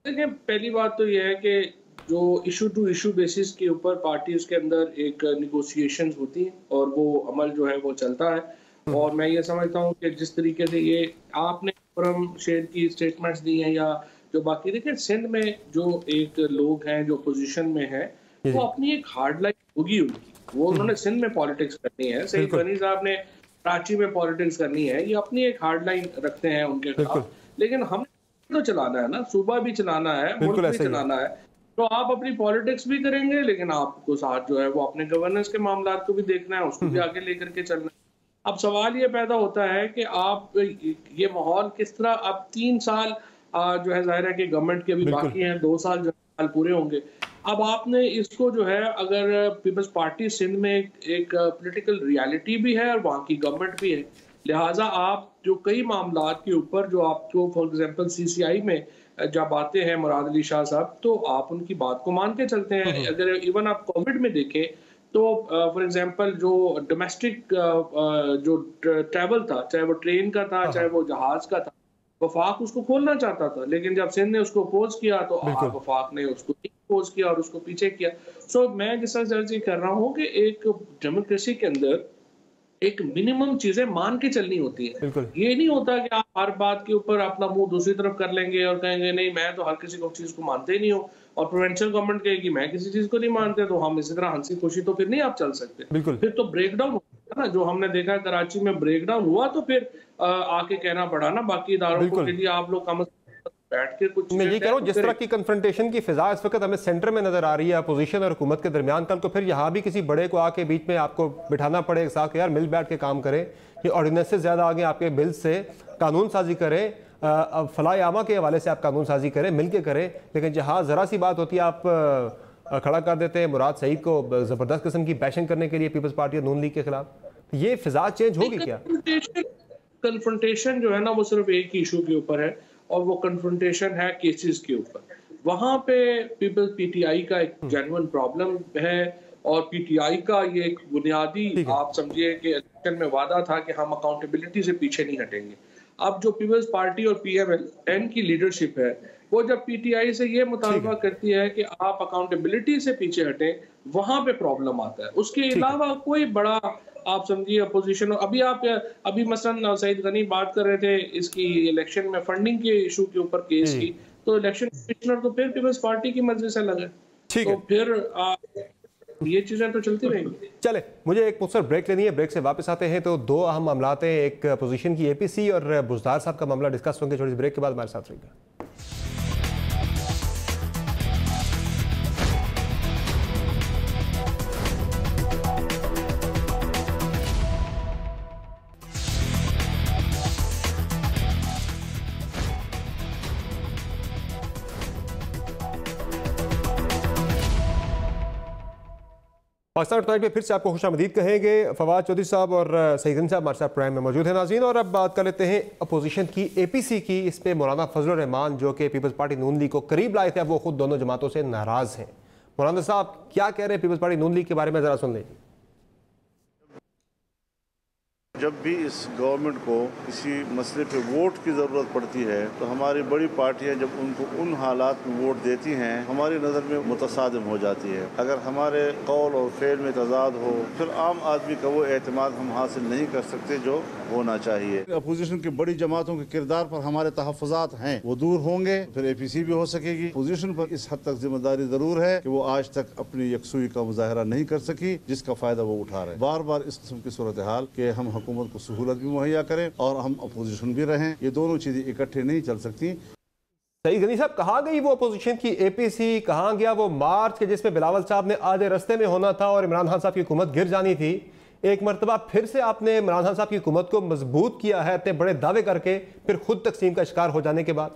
देखिए पहली बात तो यह है कि जो इशू टू इशू बेसिस के ऊपर पार्टीज के अंदर एक निगोशिएशंस होती हैं और वो अमल जो है वो चलता है। और मैं ये समझता हूँ कि जिस तरीके से ये आपने खुर्रम शेर की स्टेटमेंट्स दी हैं या जो बाकी, देखिए सिंध में जो एक लोग हैं जो पोजीशन में है वो अपनी एक हार्ड लाइन होगी उनकी, वो उन्होंने सिंध में पॉलिटिक्स करनी है। सईद गनी साहब ने कराची में पॉलिटिक्स करनी है, ये अपनी एक हार्ड लाइन रखते हैं उनके खिलाफ। लेकिन हमने तो चलाना है ना, सूबा भी चलाना है, मुल्क भी चलाना है, तो आप अपनी पॉलिटिक्स भी करेंगे लेकिन आपको साथ जो है वो अपने गवर्नेंस के मामला को भी देखना है, उसको भी आगे लेकर के चलना है। अब सवाल ये पैदा होता है कि आप ये माहौल किस तरह, अब 3 साल जो है जाहिर है कि गवर्नमेंट के भी बाकी हैं, 2 साल पूरे होंगे। अब आपने इसको जो है, अगर पीपल्स पार्टी सिंध में एक पॉलिटिकल रियलिटी भी है और वहाँ की गवर्नमेंट भी है, लिहाजा आप जो कई मामला के ऊपर जो आपको फॉर एग्जाम्पल CCI में जब आते हैं मुराद अली शाह साहब, तो आप उनकी बात को मान के चलते हैं। अगर इवन आप कोविड में देखें तो फॉर एग्जांपल जो डोमेस्टिक जो ट्रैवल था, चाहे वो ट्रेन का था चाहे वो जहाज का था, वफाक उसको खोलना चाहता था, लेकिन जब सिंध ने उसको अपोज किया तो वफाक ने उसको अपोज किया और उसको पीछे किया। सो मैं जिस तरह कर रहा हूँ कि एक डेमोक्रेसी के अंदर एक मिनिमम चीजें मान के चलनी होती है। ये नहीं होता कि आप हर बात के ऊपर अपना मुंह दूसरी तरफ कर लेंगे और कहेंगे नहीं मैं तो हर किसी को चीज को मानते ही नहीं हूँ, और प्रोविंशियल गवर्नमेंट कहेगी मैं किसी चीज को नहीं मानते, तो हम इसी तरह हंसी खुशी तो फिर नहीं आप चल सकते। फिर तो ब्रेक डाउन होगा ना, जो हमने देखा कराची में ब्रेक डाउन हुआ तो फिर आके कहना पड़ा ना बाकी इदारों को, लिए आप लोग कम बैठ के कुछ।
मैं ये कह रहा हूँ जिस तरह की कन्फ्रंटेशन की फिजा इस वक्त हमें सेंटर में नजर आ रही है अपोजिशन और हुकूमत के दरमियान, कल को फिर यहाँ भी किसी बड़े को आके बीच में आपको बिठाना पड़े एक साथ, यार मिल बैठ के काम करें, ये ऑर्डिनेंसेस ज्यादा आगे आपके बिल से कानून साजी करें, फलाह आमा के हवाले से आप कानून साजी करें, मिल के करें। लेकिन जहाँ जरा सी बात होती है आप खड़ा कर देते हैं मुराद सईद को जबरदस्त किस्म की बैशिंग करने के लिए पीपल्स पार्टी और नून लीग के खिलाफ। ये फिजा चेंज होगी क्या?
कन्फ्रंटेशन जो है ना वो सिर्फ एक ही इशू के ऊपर है और वो कन्फ्रंटेशन है केसेस के ऊपर। वहां पे पीपल्स PTI का एक जेन्युइन प्रॉब्लम है और PTI का ये एक बुनियादी आप समझिए कि इलेक्शन में वादा था कि हम अकाउंटेबिलिटी से पीछे नहीं हटेंगे। अब जो पीपल्स पार्टी और PMLN की लीडरशिप है वो जब PTI से ये मुतालबा करती है कि आप अकाउंटेबिलिटी से पीछे हटें, वहां पे प्रॉब्लम आता है। उसके अलावा कोई बड़ा आप समझिए अपोजिशन, अभी मसलन सईद गनी बात कर रहे थे इसकी इलेक्शन में फंडिंग के इशू के ऊपर केस की, तो इलेक्शन कमिश्नर तो फिर पीपल्स पार्टी की मर्जी से लगे, तो फिर ये चीजें तो चलती रहेंगी।
चले मुझे एक मुख्तसर ब्रेक लेनी है, ब्रेक से वापस आते हैं तो 2 अहम मामला हैं, एक अपोजिशन की APC और बुज़दार साहब का मामला डिस्कस होंगे। छोटी सी ब्रेक के बाद हमारे साथ रहिएगा। पाकिस्तान टुनाइट में फिर से आपको खुशामदीद कहेंगे। फवाद चौधरी साहब और सईद गनी साहब हमारे साथ प्राइम में मौजूद हैं नाज़रीन। और अब बात कर लेते हैं अपोजिशन की APC की। इस पे मौलाना फजल रहमान जो कि पीपल्स पार्टी नून लीग को करीब लाए थे, अब वो खुद दोनों जमातों से नाराज़ हैं। मौलाना साहब क्या कह रहे हैं पीपल्स पार्टी नून लीग के बारे में, ज़रा सुन लीजिए।
जब भी इस गवर्नमेंट को किसी मसले पे वोट की ज़रूरत पड़ती है तो हमारी बड़ी पार्टियां जब उनको उन हालात में वोट देती हैं हमारी नज़र में मुतसादिम हो जाती है। अगर हमारे कौल और फेल में तजाद हो फिर आम आदमी का वो एतमाद हम हासिल नहीं कर सकते जो होना चाहिए। अपोजिशन की बड़ी जमातों के किरदार पर हमारे तहफ़्फ़ुज़ात हैं, वो दूर होंगे फिर APC भी हो सकेगी। अपोजिशन पर इस हद तक जिम्मेदारी ज़रूर है कि वो आज तक अपनी यकसुई का मुजाहरा नहीं कर सकी जिसका फ़ायदा वो उठा रहे। बार बार इस किस्म की सूरत हाल के हम हुकूमत को सहूलत भी मुहैया करें और हम अपोजिशन भी रहें, ये दोनों चीज़ें इकट्ठे नहीं चल सकती।
सईद गनी साहब, कहाँ गई वो अपोजिशन की APC, कहाँ गया वो मार्च के जिसमें बिलावल साहब ने आधे रास्ते में होना था और इमरान खान साहब की हुकूमत गिर जानी थी? एक मरतबा फिर से आपने इमरान खान साहब की हुकूमत को मजबूत किया है इतने बड़े दावे करके, फिर खुद तकसीम का शिकार हो जाने के बाद।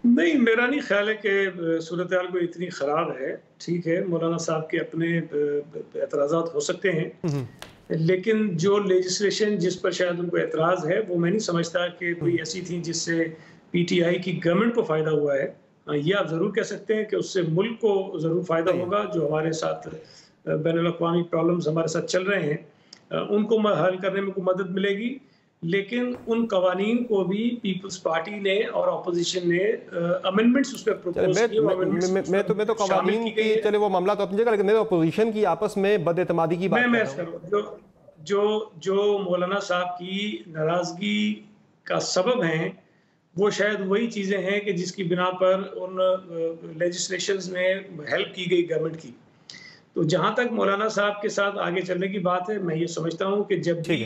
नहीं, मेरा नहीं ख्याल है कि सूरत हाल कोई इतनी ख़राब है। ठीक है, मौलाना साहब के अपने एतराज़ात हो सकते हैं, लेकिन जो लेजिस्लेशन जिस पर शायद उनको एतराज़ है वो मैं नहीं समझता कि कोई ऐसी थी जिससे PTI की गवर्नमेंट को फ़ायदा हुआ है। ये आप ज़रूर कह सकते हैं कि उससे मुल्क को ज़रूर फ़ायदा होगा। जो हमारे साथ बैनुल-अक़वामी प्रॉब्लम्स हमारे साथ चल रहे हैं उनको हल करने में कोई मदद मिलेगी, लेकिन उन कवानीन को भी पीपल्स पार्टी ने और अपोजिशन ने अमेंडमेंट्स उस पर प्रपोज किए। मैं
तो कवानीन की चले वो मामला तो अपनी जगह, लेकिन मैं अपोजिशन की आपस में बदएतमादी की बात कर रहा
हूं। जो मौलाना साहब की नाराजगी का सबब है वो शायद वही चीजें हैं कि जिसकी बिना पर उन लेजिस्लेशंस में हेल्प की गई गवर्नमेंट की। तो जहां तक मौलाना साहब के साथ आगे चलने की बात है, मैं ये समझता हूँ कि जब भी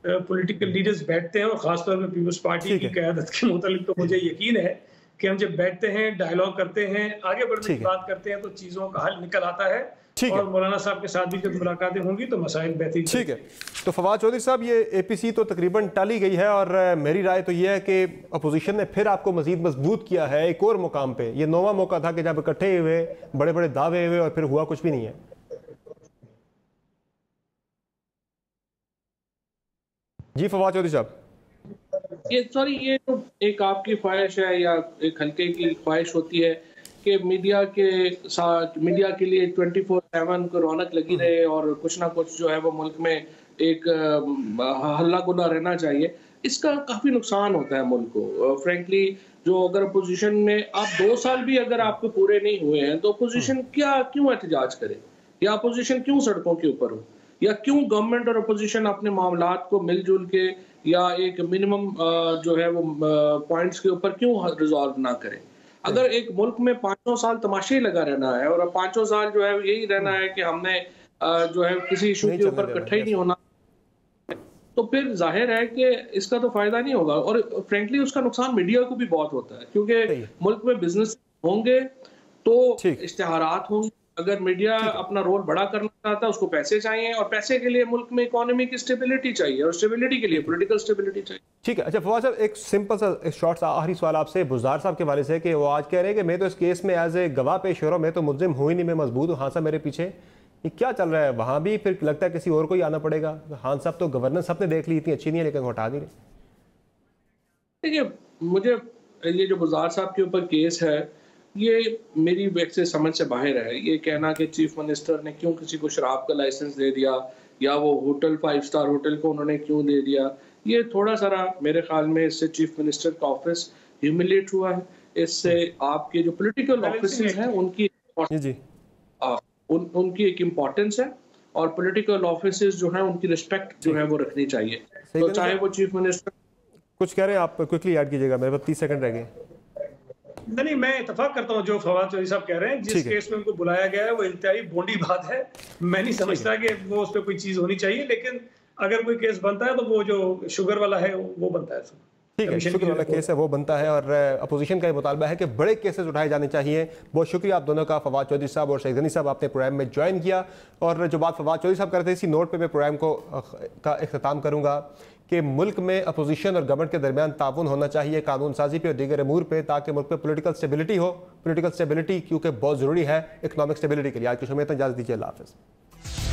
पॉलिटिकल लीडर्स बैठते हैं और खासतौर पर पीपल्स पार्टी की क़यादत के मुतालिक, तो मुझे यकीन है कि हम जब बैठते हैं, डायलॉग करते हैं, आगे बढ़ने की बात करते हैं तो चीज़ों का हल निकल आता है। और मौलाना साहब के साथ भी जब मुलाकातें होंगी तो मसाइल बेहतरीन।
ठीक है, तो फवाद चौधरी साहब, ये APC तो तकरीबन टाली गई है और मेरी राय तो ये है कि अपोजिशन ने फिर आपको मजीद मजबूत किया है एक और मुकाम पे। ये 9वां मौका था कि जब इकट्ठे हुए, बड़े बड़े दावे हुए और फिर हुआ कुछ भी नहीं है। जी फवाद चौधरी साहब,
ये तो एक आपकी ख्वाहिश है या एक हल्के की ख्वाहिश होती है कि मीडिया के साथ, मीडिया के लिए 24/7 को रौनक लगी रहे और कुछ ना कुछ जो है वो मुल्क में एक हल्ला गुल्ला रहना चाहिए। इसका काफ़ी नुकसान होता है मुल्क को। फ्रेंकली जो अगर अपोजिशन में आप 2 साल भी अगर आपको पूरे नहीं हुए हैं तो अपोजिशन क्यों एहतजाज करे, या अपोजिशन क्यों सड़कों के ऊपर हो, या क्यों गवर्नमेंट और अपोजिशन अपने मामलात को मिलजुल के या एक मिनिमम जो है वो पॉइंट्स के ऊपर क्यों रिजॉल्व ना करें। अगर एक मुल्क में 5 साल तमाशे लगा रहना है और 5 साल जो है यही रहना है कि हमने जो है किसी इशू के ऊपर इकट्ठा ही नहीं होना, तो फिर जाहिर है कि इसका तो फायदा नहीं होगा। और फ्रेंकली उसका नुकसान मीडिया को भी बहुत होता है, क्योंकि मुल्क में बिजनेस होंगे तो इश्तिहारात होंगे। अगर मीडिया अपना रोल बड़ा करना चाहता है, उसको पैसे चाहिए और पैसे के लिए मुल्क में इकोनॉमी की स्टेबिलिटी चाहिए और स्टेबिलिटी के लिए पॉलिटिकल स्टेबिलिटी चाहिए।
ठीक है। अच्छा फवाद साहब, एक सिंपल सा एक शॉर्ट सा आखिरी सवाल आपसे बुज़दार साहब के बारे से कि वो आज कह रहे हैं कि मैं तो इस केस में एज ए गवाह पेश हो रहा हूँ, मैं तो मुल्ज़िम हूँ ही नहीं, मैं मजबूत हूँ, हाँ साहब मेरे पीछे। ये क्या चल रहा है वहाँ भी? फिर लगता है किसी और को ही आना पड़ेगा। हाँ साहब तो गवर्नेंस सबने देख ली, इतनी अच्छी नहीं है, लेकिन हटा नहीं रहे।
देखिए, मुझे ये जो बुज़दार साहब के ऊपर केस है ये मेरी वैसे समझ से बाहर है। ये कहना कि चीफ मिनिस्टर ने क्यों किसी को शराब का लाइसेंस दे दिया या वो होटल 5 स्टार होटल को उन्होंने क्यों दे दिया, ये थोड़ा सारा मेरे ख्याल में इससे चीफ मिनिस्टर का ऑफिस ह्यूमिलेट हुआ है। इससे आपके जो पॉलिटिकल ऑफिसेज हैं उनकी उनकी एक इम्पोर्टेंस है और पॉलिटिकल ऑफिसेज जो हैं उनकी रिस्पेक्ट जो है वो रखनी चाहिए। तो चाहे वो चीफ मिनिस्टर
कुछ कह रहे हैं, आप क्विकली ऐड कीजिएगा, मेरे पास 30 सेकंड रह गए।
नहीं, मैं इत्तेफाक करता हूँ जो फवाद चौधरी साहब कह रहे हैं। जिस केस में उनको बुलाया गया है वो इंतहाई बोंडी बात है। मैं नहीं समझता कि वो उस पर कोई चीज होनी चाहिए, लेकिन अगर कोई केस बनता है तो वो जो शुगर वाला है वो बनता है।
ठीक है, शुगर वाला केस है वो बनता है और अपोजिशन का ये मुतालबा है कि बड़े केसेस उठाए जाने चाहिए। बहुत शुक्रिया आप दोनों का, फवाद चौधरी साहब और सईद गनी साहब, आपने प्रोग्राम में ज्वाइन किया। और जो बात फवाद चौधरी साहब कर रहे थे, इसी नोट पे मैं प्रोग्राम का इख्तिताम करूँगा कि मुल्क में अपोजिशन और गवर्नमेंट के दरमियान ताउन होना चाहिए कानून साजी पे और दीगर अमूर पे, ताकि मुल्क में पॉलिटिकल स्टेबिलिटी हो। पॉलिटिकल स्टेबिलिटी क्योंकि बहुत ज़रूरी है इकनॉमिक स्टेबिलिटी के लिए। आज की शो में तो इजाज़त दीजिए, अल्लाह हाफ़िज़।